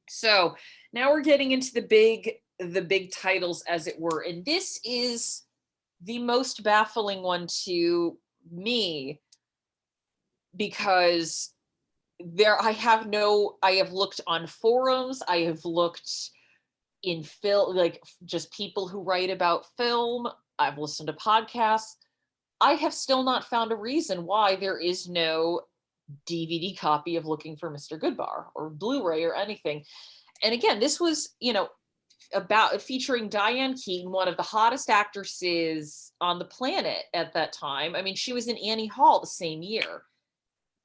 So now we're getting into the big titles, as it were. And this is the most baffling one to me, because I have looked on forums, I have looked in film, just people who write about film. I've listened to podcasts. I have still not found a reason why there is no DVD copy of Looking for Mr. Goodbar or Blu-ray or anything. And again, this was, about featuring Diane Keaton, one of the hottest actresses on the planet at that time. I mean, she was in Annie Hall the same year.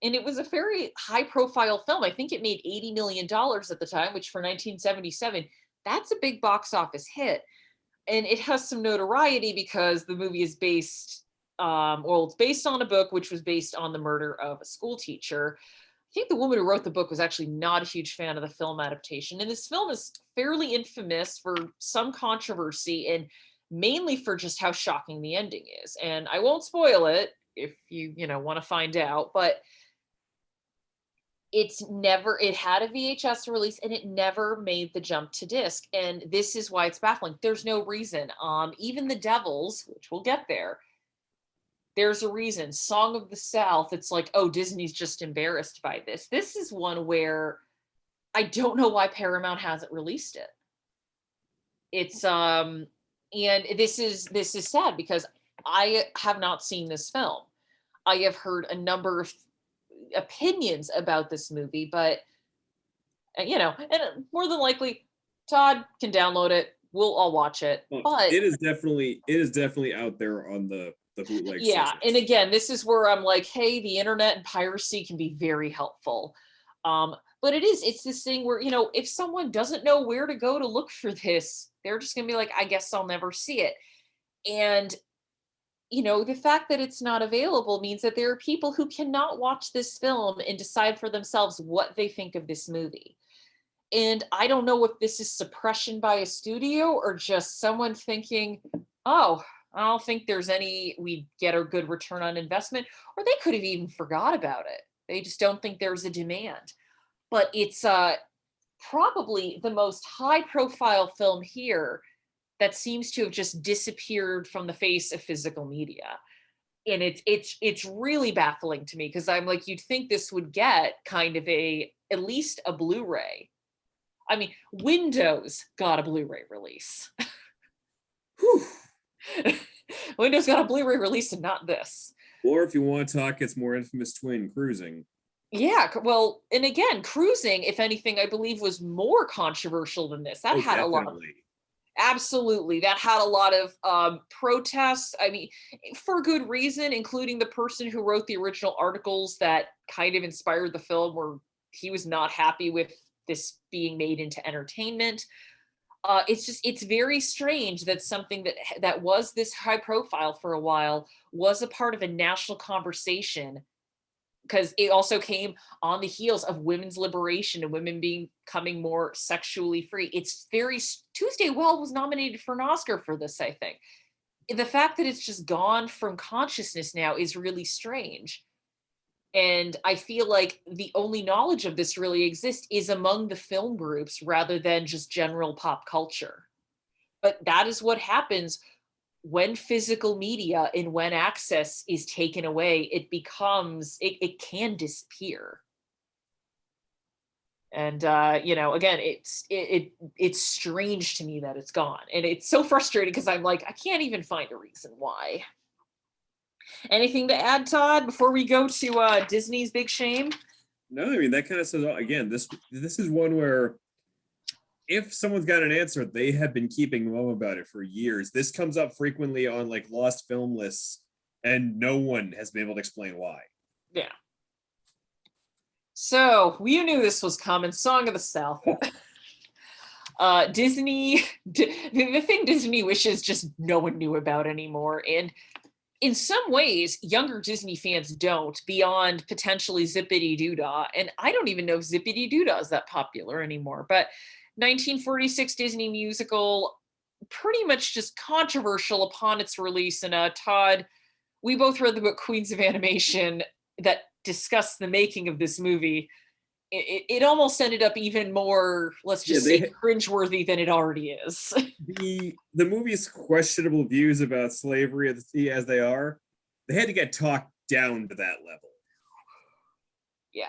And it was a very high-profile film. I think it made $80 million at the time, which for 1977, that's a big box office hit. And it has some notoriety because the movie is based, it's based on a book, which was based on the murder of a school teacher. I think the woman who wrote the book was actually not a huge fan of the film adaptation. And this film is fairly infamous for some controversy, and mainly for just how shocking the ending is. And I won't spoil it if you want to find out, but it had a VHS release and it never made the jump to disc. And this is why it's baffling. There's no reason. Even the Devils, which we'll get there, There's a reason. Song of the South, it's like, oh, Disney's just embarrassed by this. This is one where I don't know why Paramount hasn't released it. It's and this is sad because I have not seen this film. I have heard a number of opinions about this movie, but and more than likely, Todd can download it. We'll all watch it. Well, But it is definitely out there on the bootleg. yeah, systems. and again, this is where I'm like, hey, the internet and piracy can be very helpful. But it's this thing where, if someone doesn't know where to go to look for this, they're just gonna be like, I guess I'll never see it. And the fact that it's not available means that there are people who cannot watch this film and decide for themselves what they think of this movie. And I don't know if this is suppression by a studio or just someone thinking, oh, I don't think we get a good return on investment, or they could have even forgot about it. They just don't think there's a demand. But it's probably the most high profile film here that seems to have just disappeared from the face of physical media. And it's really baffling to me because I'm like, you'd think this would get kind of at least a Blu-ray. I mean, Windows got a Blu-ray release. Windows got a Blu-ray release and not this. Or if you want to talk its more infamous twin, Cruising. Yeah, well, and again, Cruising, if anything, I believe was more controversial than this. That had definitely. a lot of, absolutely, that had a lot of protests. I mean, for good reason, including the person who wrote the original articles that kind of inspired the film, where he was not happy with this being made into entertainment. It's very strange that something that was this high profile for a while was a part of a national conversation, because it also came on the heels of women's liberation and women becoming more sexually free. Tuesday Well was nominated for an Oscar for this, I think. The fact that it's just gone from consciousness now is really strange. And I feel like the only knowledge of this really exists is among the film groups rather than just general pop culture. But that is what happens when physical media and when access is taken away. It can disappear. And again, it's strange to me that it's gone, and it's so frustrating because I'm like, I can't even find a reason why. Anything to add, Todd, before we go to Disney's big shame? No, I mean, that kind of says, again, this is one where if someone's got an answer, they have been keeping mum about it for years. This comes up frequently on like lost film lists, and no one has been able to explain why. Yeah. So we knew this was coming. Song of the South. Disney, the thing Disney wishes just no one knew about anymore. And in some ways, younger Disney fans don't, beyond potentially Zippity Doo-Dah. And I don't even know if Zippity Doo-Dah is that popular anymore. But 1946 Disney musical, pretty much just controversial upon its release. And Todd, we both read the book Queens of Animation that discussed the making of this movie. It almost ended up even more, let's just say, cringeworthy than it already is. The movie's questionable views about slavery as they are, they had to get talked down to that level. Yeah,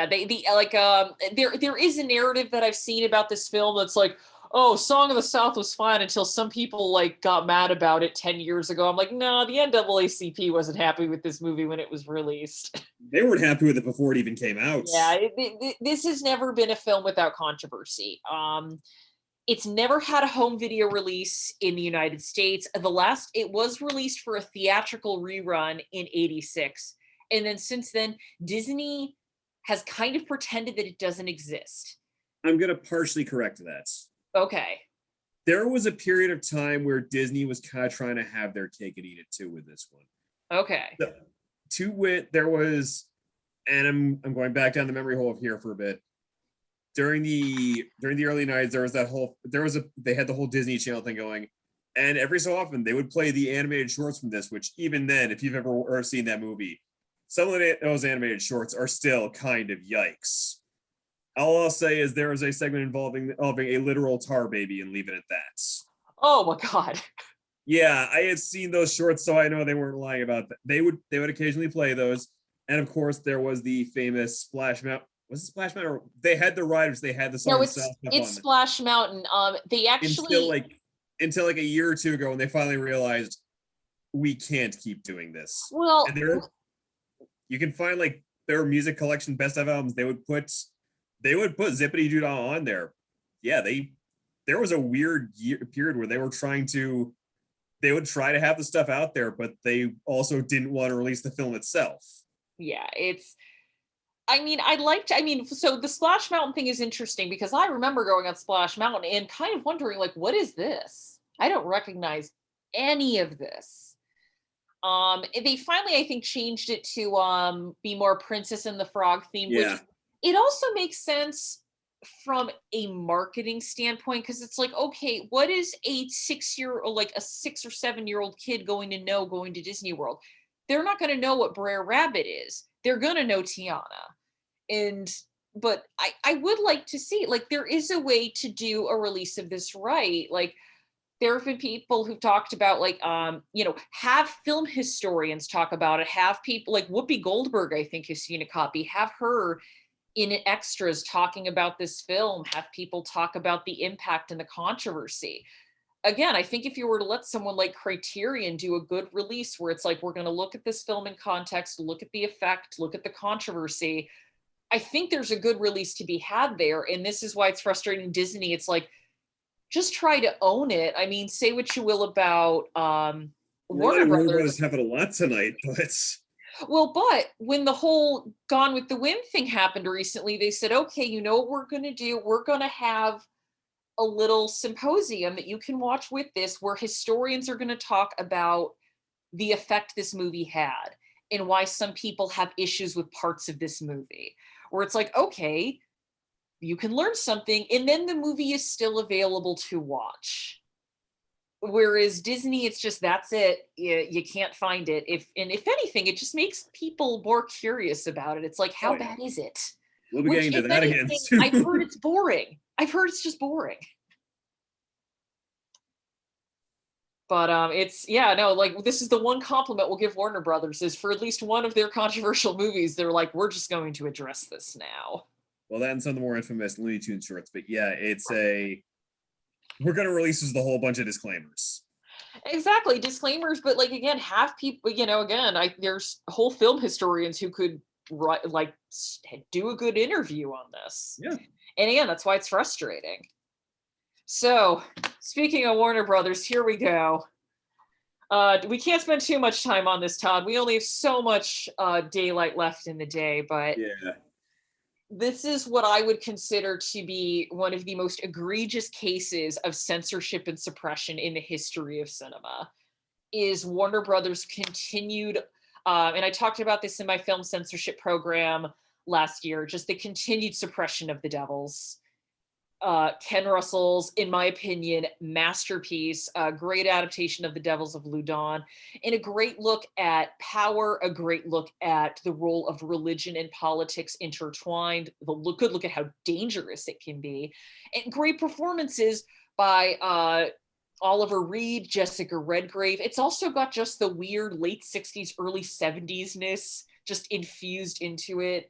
there is a narrative that I've seen about this film that's like, oh, Song of the South was fine until some people like got mad about it 10 years ago. I'm like, no, the NAACP wasn't happy with this movie when it was released. They weren't happy with it before it even came out. Yeah, this has never been a film without controversy. It's never had a home video release in the United States. It was released for a theatrical rerun in '86. And then since then, Disney has kind of pretended that it doesn't exist. I'm going to partially correct that. Okay. There was a period of time where Disney was kind of trying to have their cake and eat it too with this one. Okay. To wit, there was, and I'm going back down the memory hole here for a bit. During the early 90s, they had the whole Disney Channel thing going, and every so often they would play the animated shorts from this, which even then, if you've ever seen that movie, some of those animated shorts are still kind of yikes. All I'll say is there was a segment involving a literal tar baby, and leave it at that. Oh my God. Yeah, I had seen those shorts, so I know they weren't lying about that. They would occasionally play those, and of course there was the famous Splash Mountain. Was it Splash Mountain? Or they had the riders. They had the No, song South Step it's on Splash Mountain. They until actually like a year or two ago when they finally realized we can't keep doing this. well And there you can find like their music collection best of albums. They would put Zippity Doo Dah on there. Yeah, there was a weird period where they would try to have the stuff out there, but they also didn't want to release the film itself. yeah, it's so the Splash Mountain thing is interesting because I remember going on Splash Mountain and kind of wondering, like, what is this? I don't recognize any of this. They finally, I think, changed it to be more Princess and the Frog theme, which Yeah. it also makes sense from a marketing standpoint because it's like, okay, what is a 6 year or like a 6 or 7 year old kid going to know going to Disney World? They're not going to know what Brer Rabbit is. They're going to know Tiana. And but I would like to see, like, there is a way to do a release of this right. Like, there have been people who've talked about, like, have film historians talk about it, have people like Whoopi Goldberg, I think, has seen a copy, have her in extras talking about this film, have people talk about the impact and the controversy. Again, I think if you were to let someone like Criterion do a good release where it's like, we're going to look at this film in context, look at the effect, look at the controversy, I think there's a good release to be had there. And this is why it's frustrating Disney. It's like, just try to own it. I mean, say what you will about Warner Warner Brothers. Brothers having a lot tonight, but Well, but when the whole Gone with the Wind thing happened recently, they said, okay, you know what we're going to do? We're going to have a little symposium that you can watch with this, where historians are going to talk about the effect this movie had and why some people have issues with parts of this movie. Where it's like, okay, you can learn something, and then the movie is still available to watch. Whereas Disney, it's just, that's it. You can't find it. If anything, it just makes people more curious about it. It's like, how bad is it? we'll be Which, getting to if that again anything, soon. I've heard it's boring. I've heard it's just boring. But it's, yeah, no, like, this is the one compliment we'll give Warner Brothers, is for at least one of their controversial movies, they're like, we're just going to address this now. Well, that and some of the more infamous Looney Tunes shorts, but yeah, we're gonna release this with a whole bunch of disclaimers. Exactly, disclaimers, but like, again, have people, again, there's whole film historians who could write, like, do a good interview on this. Yeah. And again, that's why it's frustrating. So, speaking of Warner Brothers, here we go. We can't spend too much time on this, Todd. We only have so much daylight left in the day, but Yeah. this is what I would consider to be one of the most egregious cases of censorship and suppression in the history of cinema. Is Warner Brothers continued, and I talked about this in my film censorship program last year, just the continued suppression of the Devils. Ken Russell's, in my opinion, masterpiece, a great adaptation of The Devils of Loudun, and a great look at power, a great look at the role of religion and politics intertwined, good look at how dangerous it can be, and great performances by Oliver Reed, Jessica Redgrave. It's also got just the weird late 60s, early 70s-ness just infused into it.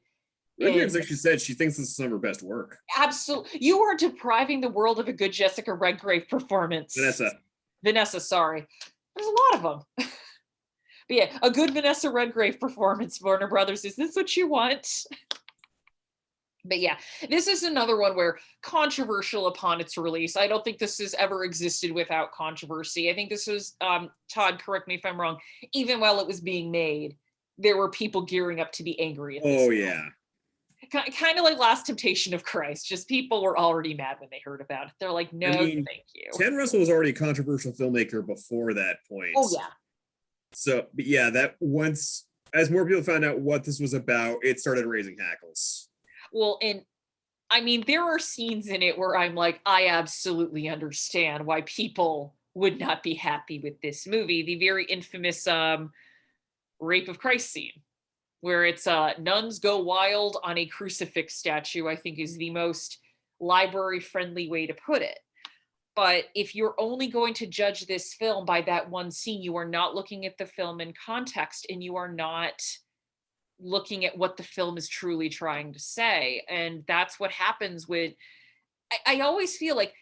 Redgrave's actually said she thinks this is some of her best work. Absolutely. You are depriving the world of a good Jessica Redgrave performance. Vanessa, sorry. There's a lot of them. But yeah, a good Vanessa Redgrave performance, Warner Brothers. Is this what you want? But yeah, this is another one where controversial upon its release. I don't think this has ever existed without controversy. I think this was, Todd, correct me if I'm wrong, even while it was being made, there were people gearing up to be angry at this. Oh, yeah. Kind of like Last Temptation of Christ. Just people were already mad when they heard about it. They're like, no, thank you. Ken Russell was already a controversial filmmaker before that point. Oh, yeah. So, but yeah, that once, as more people found out what this was about, it started raising hackles. Well, and I mean, there are scenes in it where I'm like, I absolutely understand why people would not be happy with this movie. The very infamous Rape of Christ scene, where it's nuns go wild on a crucifix statue, I think is the most library-friendly way to put it. But if you're only going to judge this film by that one scene, you are not looking at the film in context, and you are not looking at what the film is truly trying to say. And that's what happens with, I always feel like,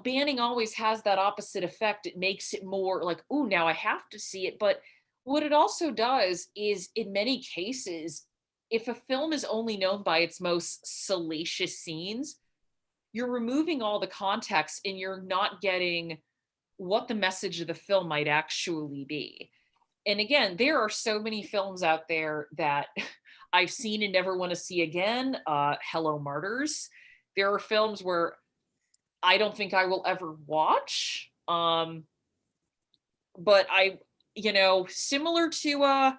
banning always has that opposite effect. It makes it more like, oh, now I have to see it. But what it also does is, in many cases, if a film is only known by its most salacious scenes, you're removing all the context and you're not getting what the message of the film might actually be. And again, there are so many films out there that I've seen and never want to see again. Hello, Martyrs. There are films where I don't think I will ever watch. But similar to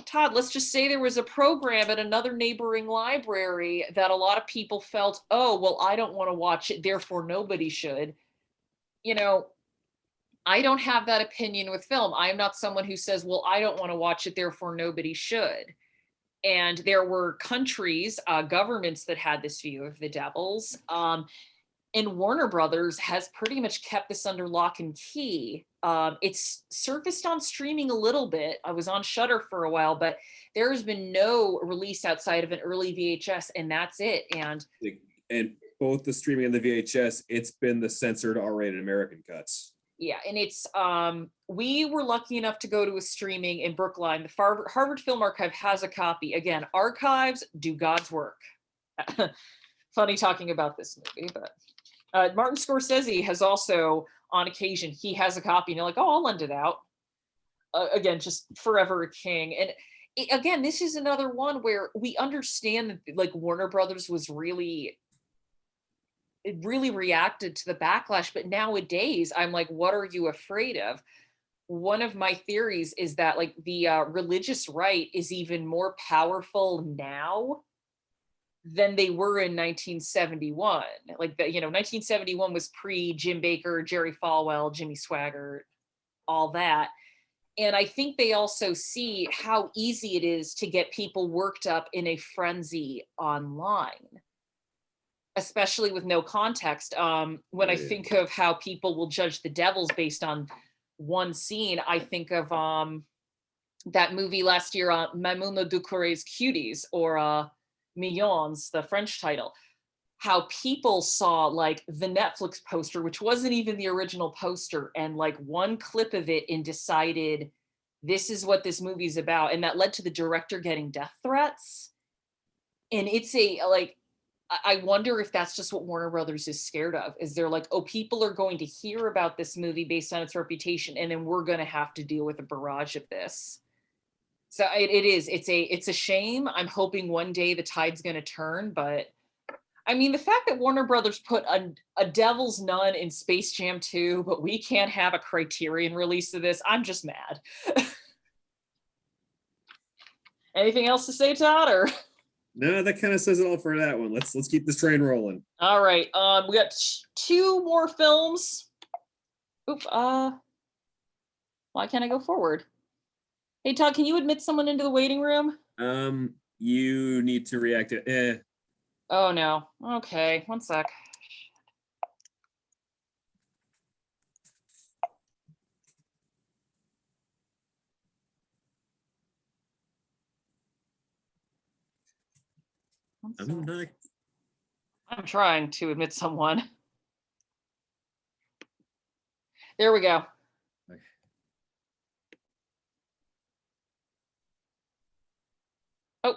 Todd, let's just say there was a program at another neighboring library that a lot of people felt, oh, well, I don't want to watch it, therefore nobody should. I don't have that opinion with film. I am not someone who says, well, I don't want to watch it, therefore nobody should. And there were countries, governments that had this view of the devils. And Warner Brothers has pretty much kept this under lock and key. It's surfaced on streaming a little bit. I was on Shudder for a while, but there has been no release outside of an early VHS, and that's it. And both the streaming and the VHS, it's been the censored R-rated American cuts. Yeah, and it's we were lucky enough to go to a streaming in Brookline. The Harvard Film Archive has a copy. Again, archives do God's work. Funny talking about this movie, but Martin Scorsese has also, on occasion, he has a copy, and you're like, oh, I'll lend it out. Again, just forever a king. And again, this is another one where we understand that, like, Warner Brothers was it really reacted to the backlash. But nowadays, I'm like, what are you afraid of? One of my theories is that, like, the religious right is even more powerful now than they were in 1971. Like, 1971 was pre Jim Baker, Jerry Falwell, Jimmy Swaggart, all that. And I think they also see how easy it is to get people worked up in a frenzy online, especially with no context. When I think of how people will judge the devils based on one scene, I think of that movie last year, Maimouna Ducouré's Cuties, or Millions, the French title. How people saw, like, the Netflix poster, which wasn't even the original poster, and like one clip of it, and decided this is what this movie's about. And that led to the director getting death threats. And it's I wonder if that's just what Warner Brothers is scared of, is they're like, oh, people are going to hear about this movie based on its reputation, and then we're going to have to deal with a barrage of this. So it's a shame. I'm hoping one day the tide's going to turn, but I mean, the fact that Warner Brothers put a Devil's Nun in Space Jam 2, but we can't have a Criterion release of this, I'm just mad. Anything else to say, Todd? Or no, that kind of says it all for that one. Let's keep this train rolling. All right. We got two more films. Oop. Why can't I go forward? Hey, Todd, can you admit someone into the waiting room? You need to react to. Oh no. Okay, one sec. I'm trying to admit someone. There we go. Okay. Oh.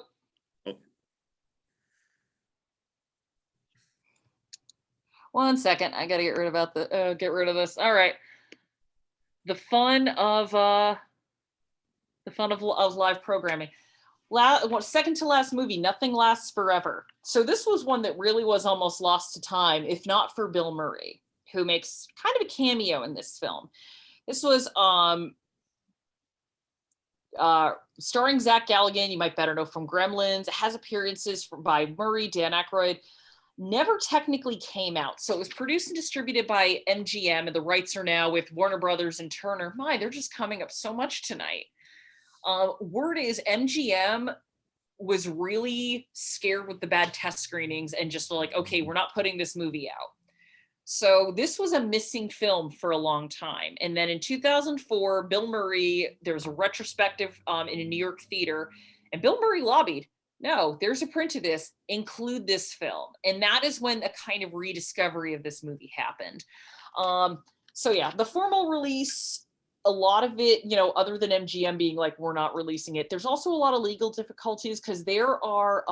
One second. I gotta get rid of this. All right. The fun of live programming. Second to last movie, Nothing Lasts Forever. So this was one that really was almost lost to time, if not for Bill Murray, who makes kind of a cameo in this film. This was starring Zach Galligan, you might better know from Gremlins. It has appearances by Murray, Dan Aykroyd. Never technically came out. So it was produced and distributed by MGM, and the rights are now with Warner Brothers and Turner. My, they're just coming up so much tonight. Word is MGM was really scared with the bad test screenings and just like, okay, we're not putting this movie out. So this was a missing film for a long time. And then in 2004, Bill Murray, there was a retrospective in a New York theater, and Bill Murray lobbied, no, there's a print of this, include this film. And that is when a kind of rediscovery of this movie happened. So yeah, the formal release, a lot of it, you know, other than MGM being like, we're not releasing it, there's also a lot of legal difficulties because there are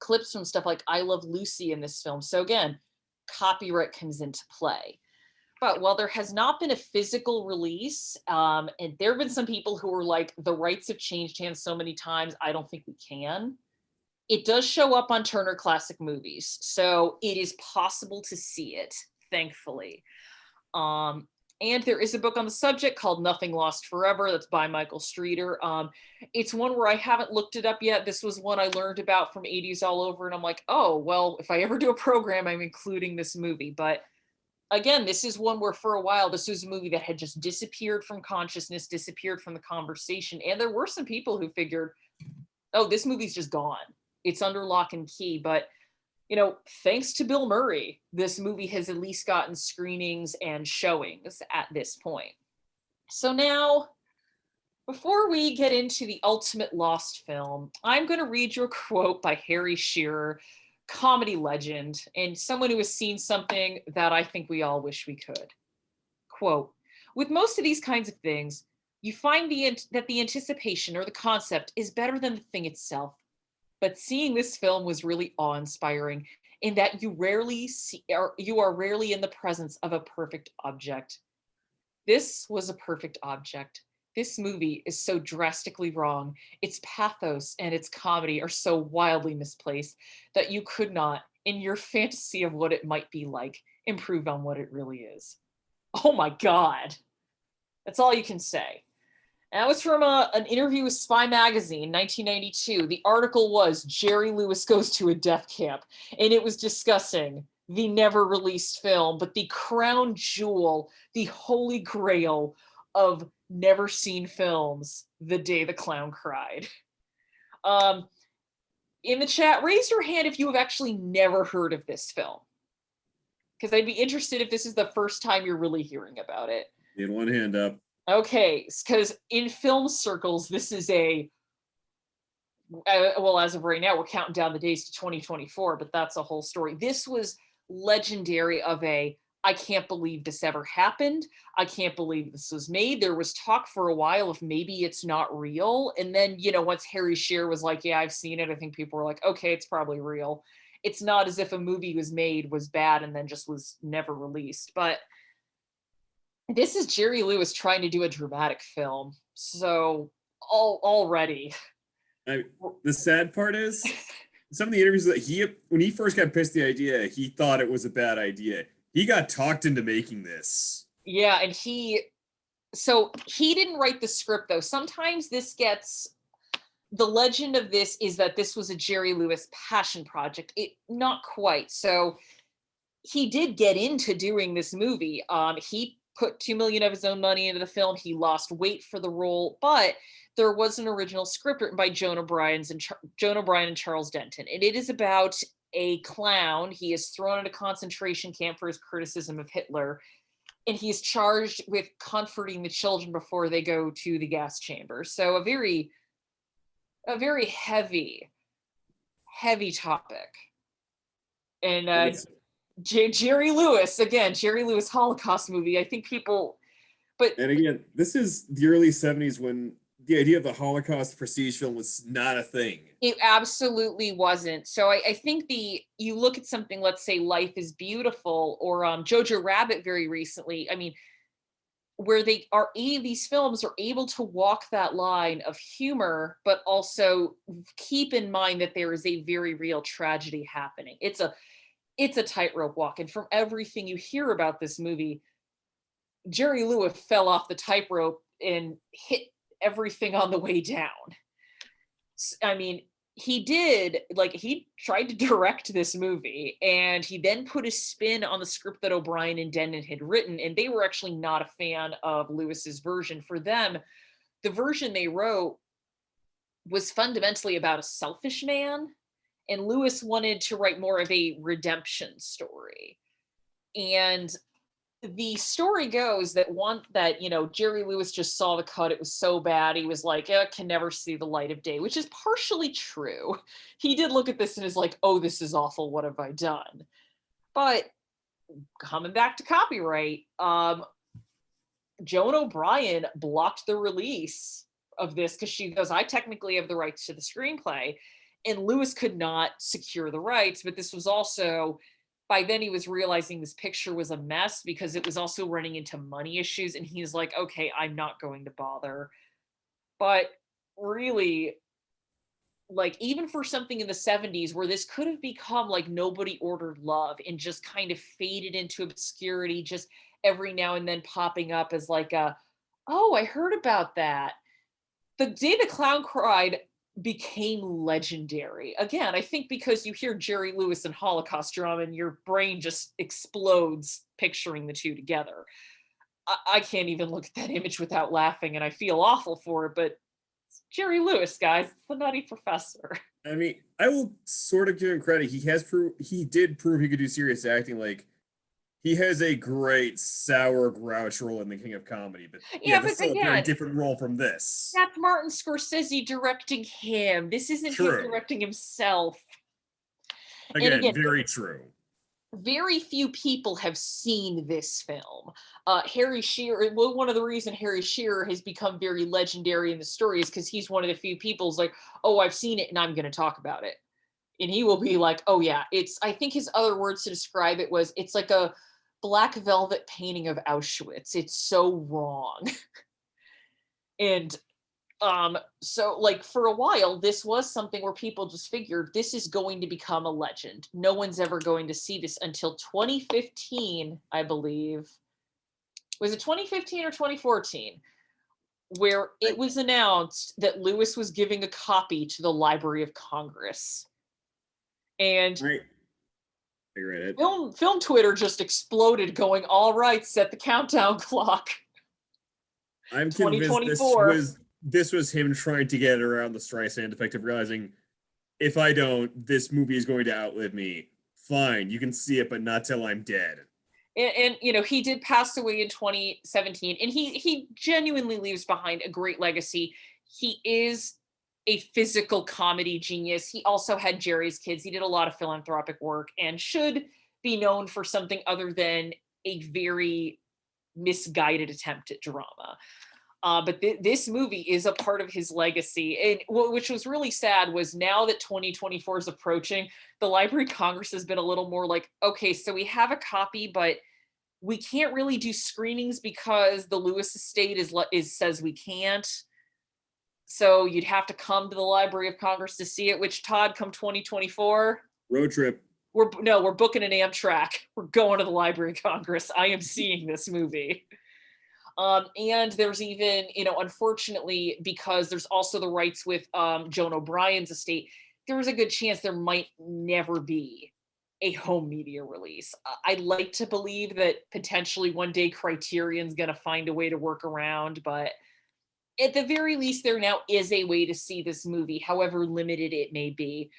clips from stuff like I Love Lucy in this film. So again, copyright comes into play. But while there has not been a physical release, and there have been some people who are like, the rights have changed hands so many times, I don't think we can. It does show up on Turner Classic Movies, so it is possible to see it, thankfully. And there is a book on the subject called Nothing Lost Forever. That's by Michael Streeter. It's one where I haven't looked it up yet. This was one I learned about from 80s All Over. And I'm like, oh, well, if I ever do a program, I'm including this movie. But again, this is one where for a while, this was a movie that had just disappeared from consciousness, disappeared from the conversation. And there were some people who figured, oh, this movie's just gone. It's under lock and key. But you know, thanks to Bill Murray, this movie has at least gotten screenings and showings at this point. So now, before we get into the ultimate lost film, I'm going to read you a quote by Harry Shearer, comedy legend, and someone who has seen something that I think we all wish we could. Quote, with most of these kinds of things, you find that the anticipation or the concept is better than the thing itself. But seeing this film was really awe-inspiring in that you are rarely in the presence of a perfect object. This was a perfect object. This movie is so drastically wrong. Its pathos and its comedy are so wildly misplaced that you could not, in your fantasy of what it might be like, improve on what it really is. Oh my God. That's all you can say. That was from an interview with Spy Magazine, 1992. The article was Jerry Lewis Goes to a Death Camp, and it was discussing the never released film, but the crown jewel, the holy grail of never seen films, The Day the Clown Cried. In the chat, raise your hand if you have actually never heard of this film, because I'd be interested if this is the first time you're really hearing about it. You had one hand up. Okay, because in film circles, this is well, as of right now, we're counting down the days to 2024, but that's a whole story. This was legendary of I can't believe this ever happened. I can't believe this was made. There was talk for a while of maybe it's not real. And then, you know, once Harry Shearer was like, yeah, I've seen it, I think people were like, okay, it's probably real. It's not as if a movie was made, was bad, and then just was never released. But this is Jerry Lewis trying to do a dramatic film. So already. The sad part is some of the interviews that when he first got pitched the idea, he thought it was a bad idea. He got talked into making this. Yeah, and he didn't write the script though. Sometimes the legend of this is that this was a Jerry Lewis passion project. Not quite. So he did get into doing this movie. He put $2 million of his own money into the film. He lost weight for the role, but there was an original script written by Joan O'Brien and Charles Denton, and it is about a clown. He is thrown in a concentration camp for his criticism of Hitler, and he is charged with comforting the children before they go to the gas chamber. So a very heavy topic. And Jerry Lewis Holocaust movie. I think people, and again, this is the early 70s when the idea of the Holocaust prestige film was not a thing. It absolutely wasn't. So I think you look at something, let's say Life is Beautiful or Jojo Rabbit very recently, I mean, where these films are able to walk that line of humor, but also keep in mind that there is a very real tragedy happening. It's a tightrope walk. And from everything you hear about this movie, Jerry Lewis fell off the tightrope and hit everything on the way down. I mean, he tried to direct this movie, and he then put a spin on the script that O'Brien and Denton had written, and they were actually not a fan of Lewis's version. For them, the version they wrote was fundamentally about a selfish man, and Lewis wanted to write more of a redemption story. And the story goes that Jerry Lewis just saw the cut. It was so bad. He was like, it can never see the light of day, which is partially true. He did look at this and is like, oh, this is awful. What have I done? But coming back to copyright, Joan O'Brien blocked the release of this because she goes, I technically have the rights to the screenplay. And Lewis could not secure the rights, but this was also, by then he was realizing this picture was a mess because it was also running into money issues. And he's like, okay, I'm not going to bother. But really, like, even for something in the 70s where this could have become like Nobody Ordered Love and just kind of faded into obscurity, just every now and then popping up as like oh, I heard about that. The Day the Clown Cried became legendary. Again, I think because you hear Jerry Lewis and Holocaust drama and your brain just explodes picturing the two together. I can't even look at that image without laughing, and I feel awful for it, but it's Jerry Lewis, guys. It's the Nutty Professor. I mean, I will sort of give him credit. He did prove he could do serious acting. Like, he has a great sour grouch role in The King of Comedy, but Yeah, this but is a very again, different role from this. that's Martin Scorsese directing him. This isn't him True. directing himself. Again, very true. Very few people have seen this film. Harry Shearer, well, one of the reasons Harry Shearer has become very legendary in the story is because he's one of the few people who's like, oh, I've seen it and I'm going to talk about it. And he will be like, oh yeah, I think his other words to describe it was, it's like a black velvet painting of Auschwitz. It's so wrong. And so like for a while, this was something where people just figured this is going to become a legend. No one's ever going to see this until 2015, I believe. Was it 2015 or 2014? Where it was announced that Lewis was giving a copy to the Library of Congress. And I read it. Film Twitter just exploded going, all right, set the countdown clock. I'm convinced this was him trying to get around the Streisand effect of realizing, if I don't, this movie is going to outlive me. Fine, you can see it, but not till I'm dead. And he did pass away in 2017, and he genuinely leaves behind a great legacy. He is a physical comedy genius. He also had Jerry's Kids. He did a lot of philanthropic work and should be known for something other than a very misguided attempt at drama. But this movie is a part of his legacy. And which was really sad was now that 2024 is approaching, the Library of Congress has been a little more like, okay, so we have a copy, but we can't really do screenings because the Lewis estate says we can't. So you'd have to come to the Library of Congress to see it, which Todd, come 2024. Road trip. We're booking an Amtrak. We're going to the Library of Congress. I am seeing this movie. And there's even, unfortunately, because there's also the rights with Joan O'Brien's estate, there was a good chance there might never be a home media release. I'd like to believe that potentially one day Criterion's going to find a way to work around, but at the very least, there now is a way to see this movie, however limited it may be.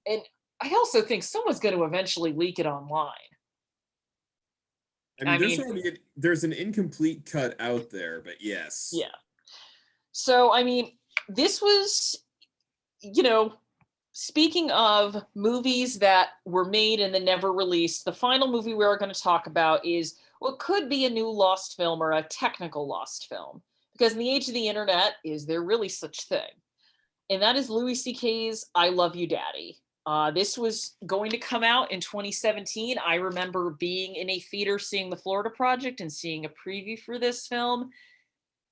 And I also think someone's going to eventually leak it online. I mean, there's an incomplete cut out there, but yes. Yeah. So, I mean, this was, speaking of movies that were made and then never released, the final movie we're going to talk about is what could be a new lost film or a technical lost film. Because in the age of the internet, is there really such thing? And that is Louis C.K.'s I Love You, Daddy. This was going to come out in 2017. I remember being in a theater seeing The Florida Project and seeing a preview for this film.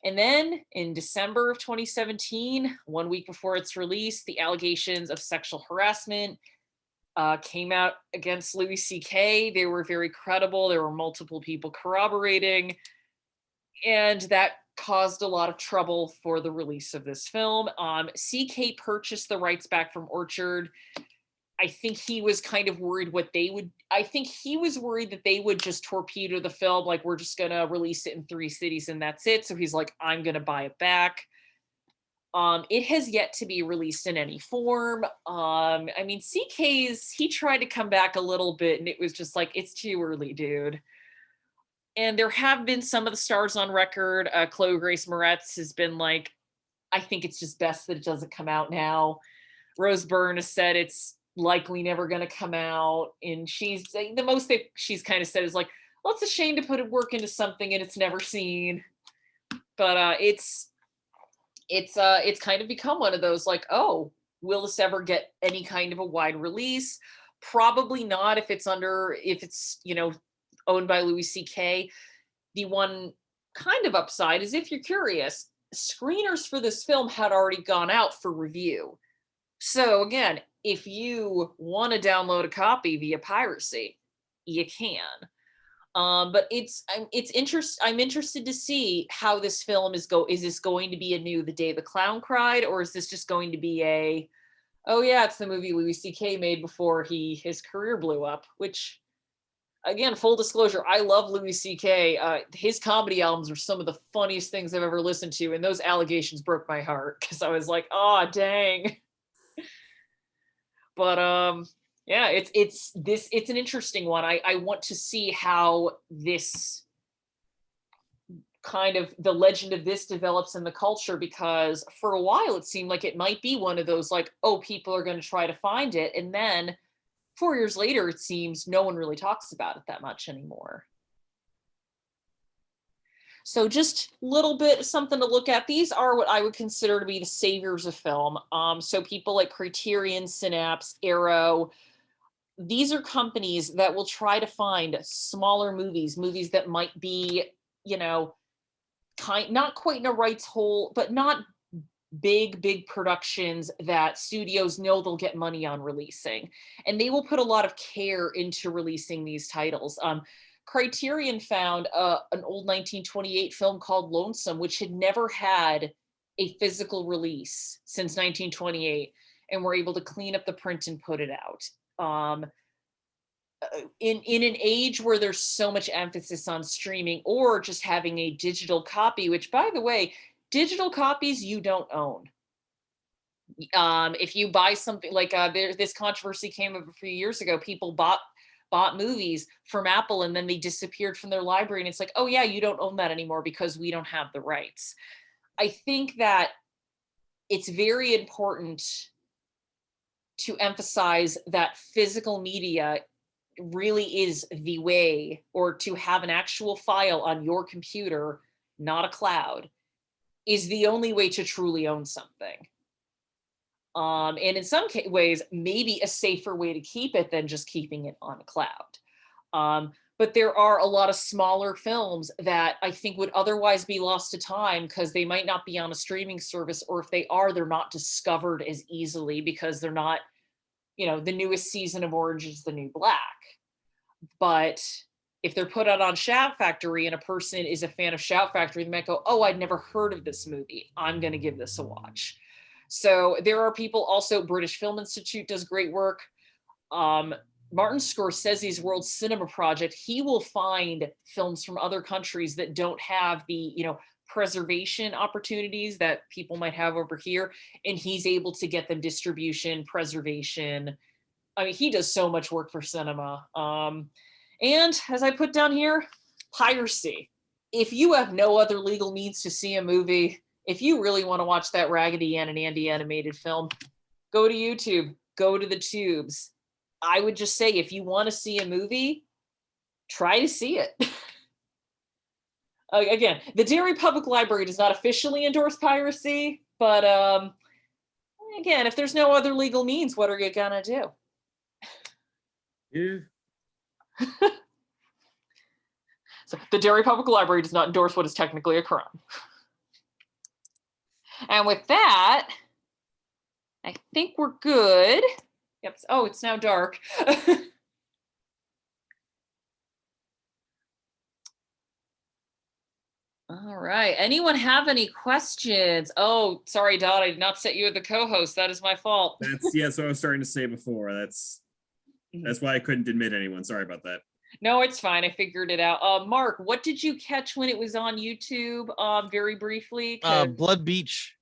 And then in December of 2017, 1 week before its release, the allegations of sexual harassment came out against Louis C.K. They were very credible. There were multiple people corroborating. And that caused a lot of trouble for the release of this film. C.K. purchased the rights back from Orchard. I think he was kind of worried he was worried that they would just torpedo the film, like, we're just going to release it in 3 cities and that's it. So he's like, I'm going to buy it back. It has yet to be released in any form. I mean, CK's, he tried to come back a little bit and it was just like, it's too early, dude. And there have been some of the stars on record. Chloe Grace Moretz has been like, I think it's just best that it doesn't come out now. Rose Byrne has said it's likely never going to come out. And she's, the most that she's kind of said is like, well, it's a shame to put work into something and it's never seen. But it's kind of become one of those like, oh, will this ever get any kind of a wide release? Probably not if it's owned by Louis C.K. The one kind of upside is, if you're curious, screeners for this film had already gone out for review. So again, if you want to download a copy via piracy, you can. But I'm interested to see how this film is this going to be a new The Day the Clown Cried, or is this just going to be a, oh yeah, it's the movie Louis C.K. made before his career blew up? Which, again, full disclosure, I love Louis C.K. His comedy albums are some of the funniest things I've ever listened to, and those allegations broke my heart because I was like, oh dang. But yeah, it's an interesting one. I want to see how this kind of, the legend of this develops in the culture, because for a while it seemed like it might be one of those like, oh, people are going to try to find it, and then 4 years later it seems no one really talks about it that much anymore. So just a little bit something to look at. These are what I would consider to be the saviors of film. So people like Criterion, Synapse, Arrow, these are companies that will try to find smaller movies that might be, not quite in a rights hole, but not big productions that studios know they'll get money on releasing. And they will put a lot of care into releasing these titles. Criterion found an old 1928 film called Lonesome, which had never had a physical release since 1928, and were able to clean up the print and put it out. In an age where there's so much emphasis on streaming or just having a digital copy, which, by the way, digital copies you don't own. If you buy something like this controversy came up a few years ago, people bought movies from Apple and then they disappeared from their library, and it's like, oh yeah, you don't own that anymore because we don't have the rights. I think that it's very important to emphasize that physical media really is the way, or to have an actual file on your computer, not a cloud, is the only way to truly own something. And in some ways, maybe a safer way to keep it than just keeping it on a cloud. But there are a lot of smaller films that I think would otherwise be lost to time because they might not be on a streaming service, or if they are, they're not discovered as easily because they're not, the newest season of Orange is the New Black. But if they're put out on Shout Factory and a person is a fan of Shout Factory, they might go, oh, I'd never heard of this movie, I'm going to give this a watch. So there are people also, British Film Institute does great work. Martin Scorsese's World Cinema Project, he will find films from other countries that don't have the, preservation opportunities that people might have over here. And he's able to get them distribution, preservation. I mean, he does so much work for cinema. And as I put down here, piracy. If you have no other legal means to see a movie, if you really want to watch that Raggedy Ann and Andy animated film, go to YouTube, go to the tubes. I would just say, if you want to see a movie, try to see it. Again, the Derry Public Library does not officially endorse piracy, but again, if there's no other legal means, what are you gonna do? Yeah. So the Derry Public Library does not endorse what is technically a crime. And with that, I think we're good. Yep. Oh, it's now dark. All right. Anyone have any questions? Oh, sorry, Todd. I did not set you as the co-host. That is my fault. That's what I was starting to say before. That's why I couldn't admit anyone. Sorry about that. No, it's fine. I figured it out. Mark, what did you catch when it was on YouTube? Very briefly. Blood Beach.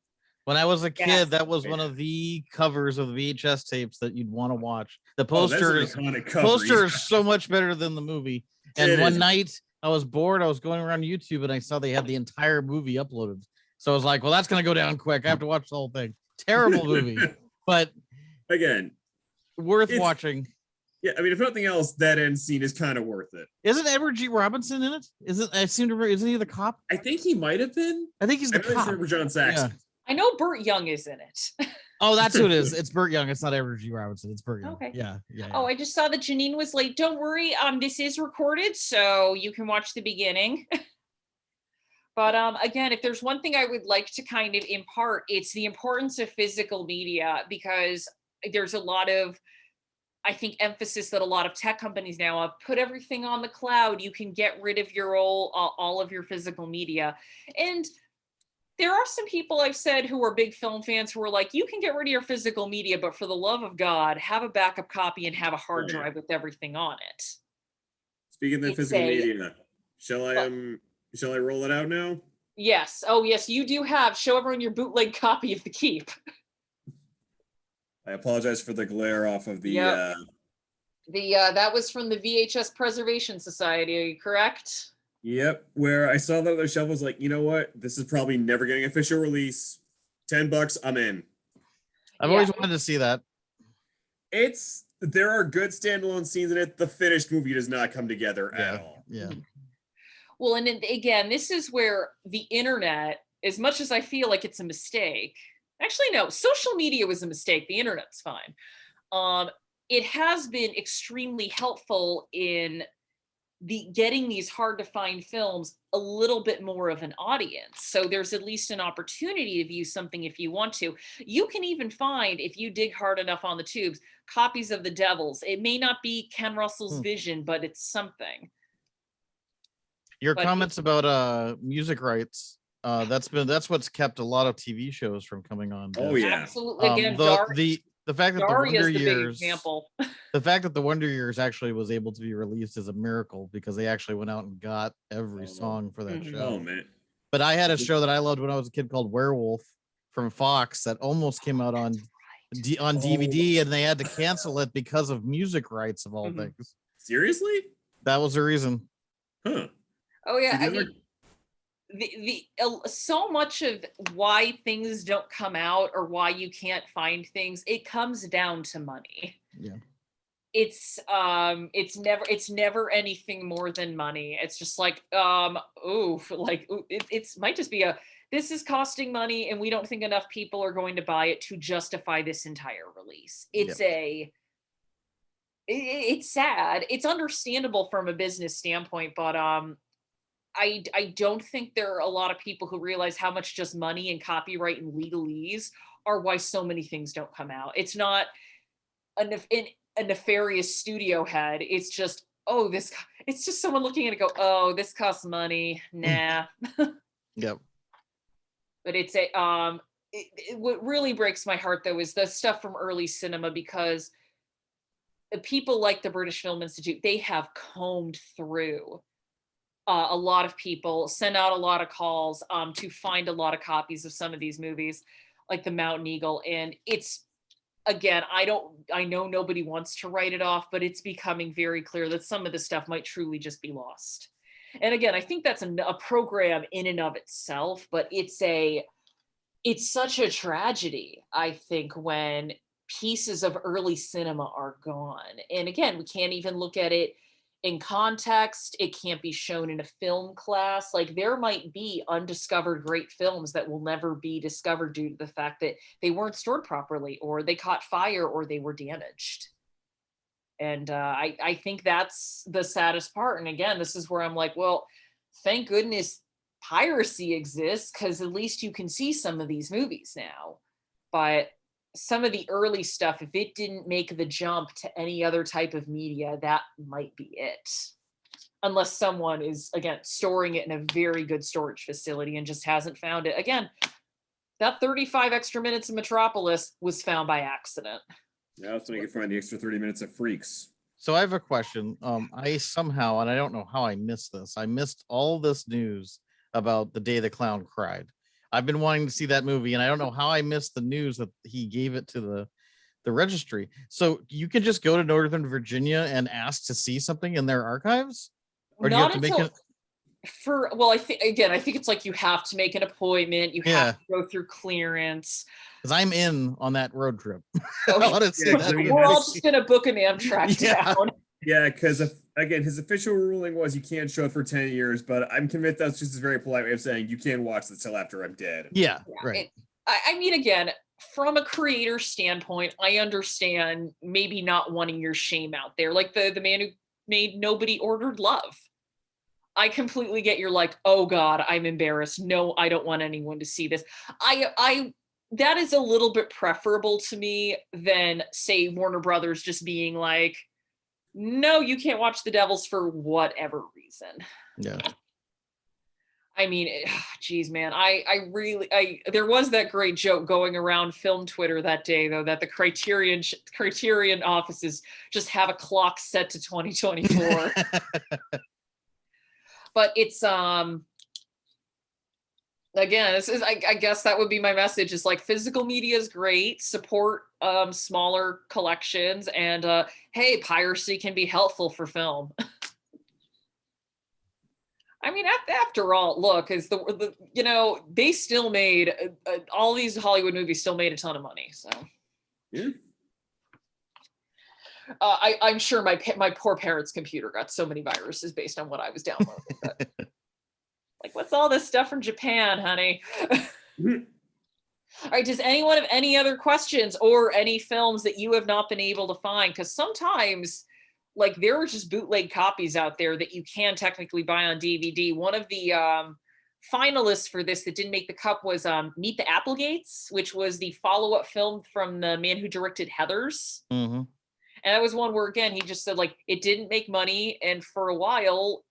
When I was a kid, Yes. that was one of the covers of the VHS tapes that you'd want to watch. The Oh, that's an poster is iconic cover. poster is so much better than the movie. And It one is. night I was bored. I was going around YouTube and I saw they had the entire movie uploaded. So I was like, well, that's gonna go down quick. I have to watch the whole thing. Terrible movie, but Again, worth It's- watching. yeah, I mean, if nothing else, that end scene is kind of worth it. Isn't Edward G. Robinson in it? Isn't he the cop? I think he might have been. I think he's I the really just cop. remember John Saxon. Yeah. I know Burt Young is in it. Oh, that's who it is. It's Burt Young. It's not Edward G. Robinson. It's Burt Young. Okay. Yeah. Oh, I just saw that Janine was late. Don't worry, this is recorded, so you can watch the beginning. But again, if there's one thing I would like to kind of impart, it's the importance of physical media, because there's a lot of, I think, emphasis that a lot of tech companies now have put everything on the cloud. You can get rid of your all of your physical media. And there are some people I've said who are big film fans who are like, you can get rid of your physical media, but for the love of God, have a backup copy and have a hard Oh, yeah. drive with everything on it. Speaking of the It's physical a- media, shall I roll it out now? Yes. Oh, yes, you do have. Show everyone your bootleg copy of The Keep. I apologize for the glare off of the. Yep. That was from the VHS Preservation Society. Are you correct? Yep, where I saw that other shelf, was like, you know what? This is probably never getting official release. $10, I'm in. I've Yeah. always wanted to see that. There are good standalone scenes in it. The finished movie does not come together at all. Yeah. Well, and then, again, this is where the internet, as much as I feel like it's a mistake, actually, no, social media was a mistake. The internet's fine. It has been extremely helpful in getting these hard to find films a little bit more of an audience. So there's at least an opportunity to view something if you want to. You can even find, if you dig hard enough on the tubes, copies of The Devils. It may not be Ken Russell's vision, but it's something. Your But comments about music rights, that's what's kept a lot of TV shows from coming on. Oh, yeah. Absolutely. Again, The fact that the Daria Wonder is the big Years, example. the fact that the Wonder Years actually was able to be released is a miracle, because they actually went out and got every song for that Mhm. show. Oh, man. But I had a show that I loved when I was a kid called Werewolf from Fox that almost came out on DVD, and they had to cancel it because of music rights of all Mhm. things. Seriously? That was the reason. Huh. Oh yeah, See, I the other- mean, so much of why things don't come out or why you can't find things, it comes down to money. Yeah. It's never anything more than money. It's just like it's might just be this is costing money and we don't think enough people are going to buy it to justify this entire release. It's it's sad. It's understandable from a business standpoint, but I don't think there are a lot of people who realize how much just money and copyright and legalese are why so many things don't come out. It's not a nefarious studio head. It's just, it's just someone looking at it and go, oh, this costs money. Nah. Yep. But it's what really breaks my heart though is the stuff from early cinema, because the people like the British Film Institute, they have combed through a lot of people, sent out a lot of calls to find a lot of copies of some of these movies, like The Mountain Eagle. And it's, again, I know nobody wants to write it off, but it's becoming very clear that some of the stuff might truly just be lost. And again, I think that's a program in and of itself, but it's such a tragedy, I think, when pieces of early cinema are gone. And again, we can't even look at it in context. It can't be shown in a film class. Like, there might be undiscovered great films that will never be discovered due to the fact that they weren't stored properly, or they caught fire, or they were damaged. And I think that's the saddest part. And again, this is where I'm like, well, thank goodness piracy exists, because at least you can see some of these movies now. But some of the early stuff, if it didn't make the jump to any other type of media, that might be it. Unless someone is, again, storing it in a very good storage facility and just hasn't found it. Again, that 35 extra minutes of Metropolis was found by accident. Now it's when you can find the extra 30 minutes of Freaks. So I have a question. I somehow, and I don't know how I missed this, I missed all this news about The Day the Clown Cried. I've been wanting to see that movie, and I don't know how I missed the news that he gave it to the registry. So you can just go to Northern Virginia and ask to see something in their archives, or do you have Not to make until it? I think it's like you have to make an appointment. You have to go through clearance. Because I'm in on that road trip. Okay. I want to see Yeah, 'cause that I mean, We're all movie. just gonna book an Amtrak Yeah. down. Yeah, because again, his official ruling was you can't show it for 10 years, but I'm convinced that's just a very polite way of saying you can't watch this till after I'm dead. Yeah, right. I mean, again, from a creator standpoint, I understand maybe not wanting your shame out there. Like the man who made Nobody Ordered Love. I completely get you're like, oh God, I'm embarrassed. No, I don't want anyone to see this. I that is a little bit preferable to me than, say, Warner Brothers just being like, no, you can't watch The Devils for whatever reason. Yeah. I mean, geez, man, there was that great joke going around film Twitter that day, though, that the Criterion offices just have a clock set to 2024. But it's, again, this is, I guess that would be my message, is like physical media is great, support smaller collections, and hey, piracy can be helpful for film. I mean, after all, look, is they still made all these Hollywood movies still made a ton of money. So, Yeah. I'm sure my poor parents' computer got so many viruses based on what I was downloading. But, like, what's all this stuff from Japan, honey? All right, does anyone have any other questions or any films that you have not been able to find? Because sometimes, like, there are just bootleg copies out there that you can technically buy on DVD. One of the finalists for this that didn't make the cut was Meet the Applegates, which was the follow-up film from the man who directed Heathers. Mm-hmm. And that was one where, again, he just said, like, it didn't make money, and for a while,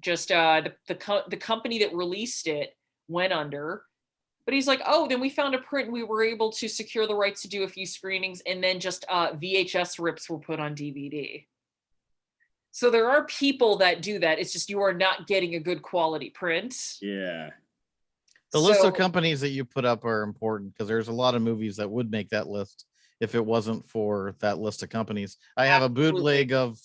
just the company that released it went under. But he's like, oh, then we found a print and we were able to secure the rights to do a few screenings, and then just VHS rips were put on DVD. So there are people that do that. It's just you are not getting a good quality print. Yeah. The list of companies that you put up are important because there's a lot of movies that would make that list if it wasn't for that list of companies. I have a bootleg of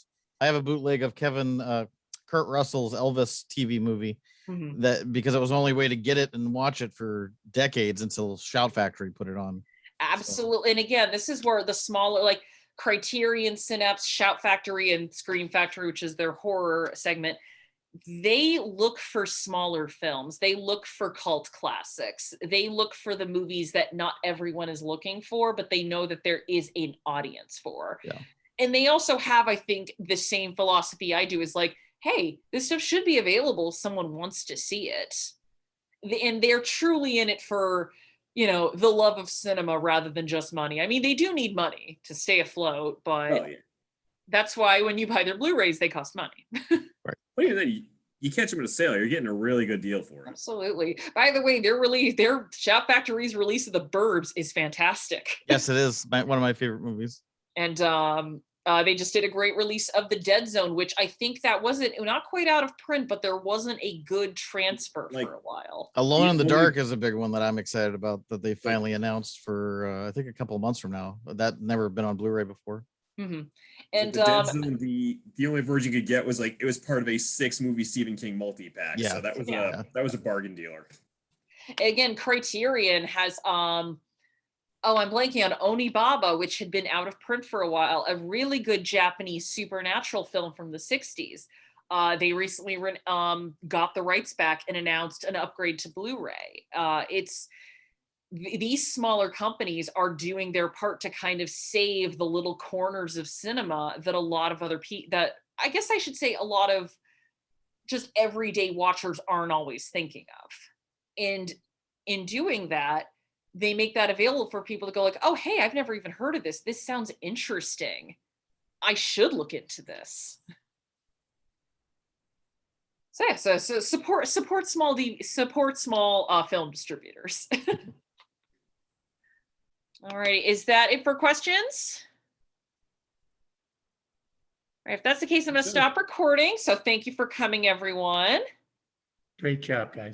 Kevin Kurt Russell's Elvis TV movie. Mm-hmm. That because it was the only way to get it and watch it for decades until Shout Factory put it on. Absolutely. So. And again, this is where the smaller, like Criterion, Synapse, Shout Factory, and Scream Factory, which is their horror segment, they look for smaller films. They look for cult classics. They look for the movies that not everyone is looking for, but they know that there is an audience for. Yeah. And they also have, I think, the same philosophy I do, is like, hey, this stuff should be available if someone wants to see it. And they're truly in it for, the love of cinema rather than just money. I mean, they do need money to stay afloat, but that's why when you buy their Blu-rays, they cost money. Right. Well, even then, you catch them at a sale, you're getting a really good deal for it. Absolutely. By the way, their Shout Factory's release of The Burbs is fantastic. Yes, it is one of my favorite movies. And they just did a great release of The Dead Zone, which I think that wasn't not quite out of print, but there wasn't a good transfer for a while. Alone in the Dark is a big one that I'm excited about that they finally announced for I think a couple of months from now. That never been on Blu-ray before. Mm-hmm. And the Dead Zone, the only version you could get was like it was part of a 6-movie Stephen King multi-pack. Yeah. So that was a bargain dealer. Again, Criterion has I'm blanking on Onibaba, which had been out of print for a while, a really good Japanese supernatural film from the 60s. They recently got the rights back and announced an upgrade to Blu-ray. These smaller companies are doing their part to kind of save the little corners of cinema that a lot of other people, that I guess I should say a lot of just everyday watchers aren't always thinking of. And in doing that, they make that available for people to go like, oh, hey, I've never even heard of this. This sounds interesting. I should look into this. So yeah, so support small film distributors. All right, is that it for questions? All right, if that's the case, I'm going to stop recording. So thank you for coming, everyone. Great job, guys.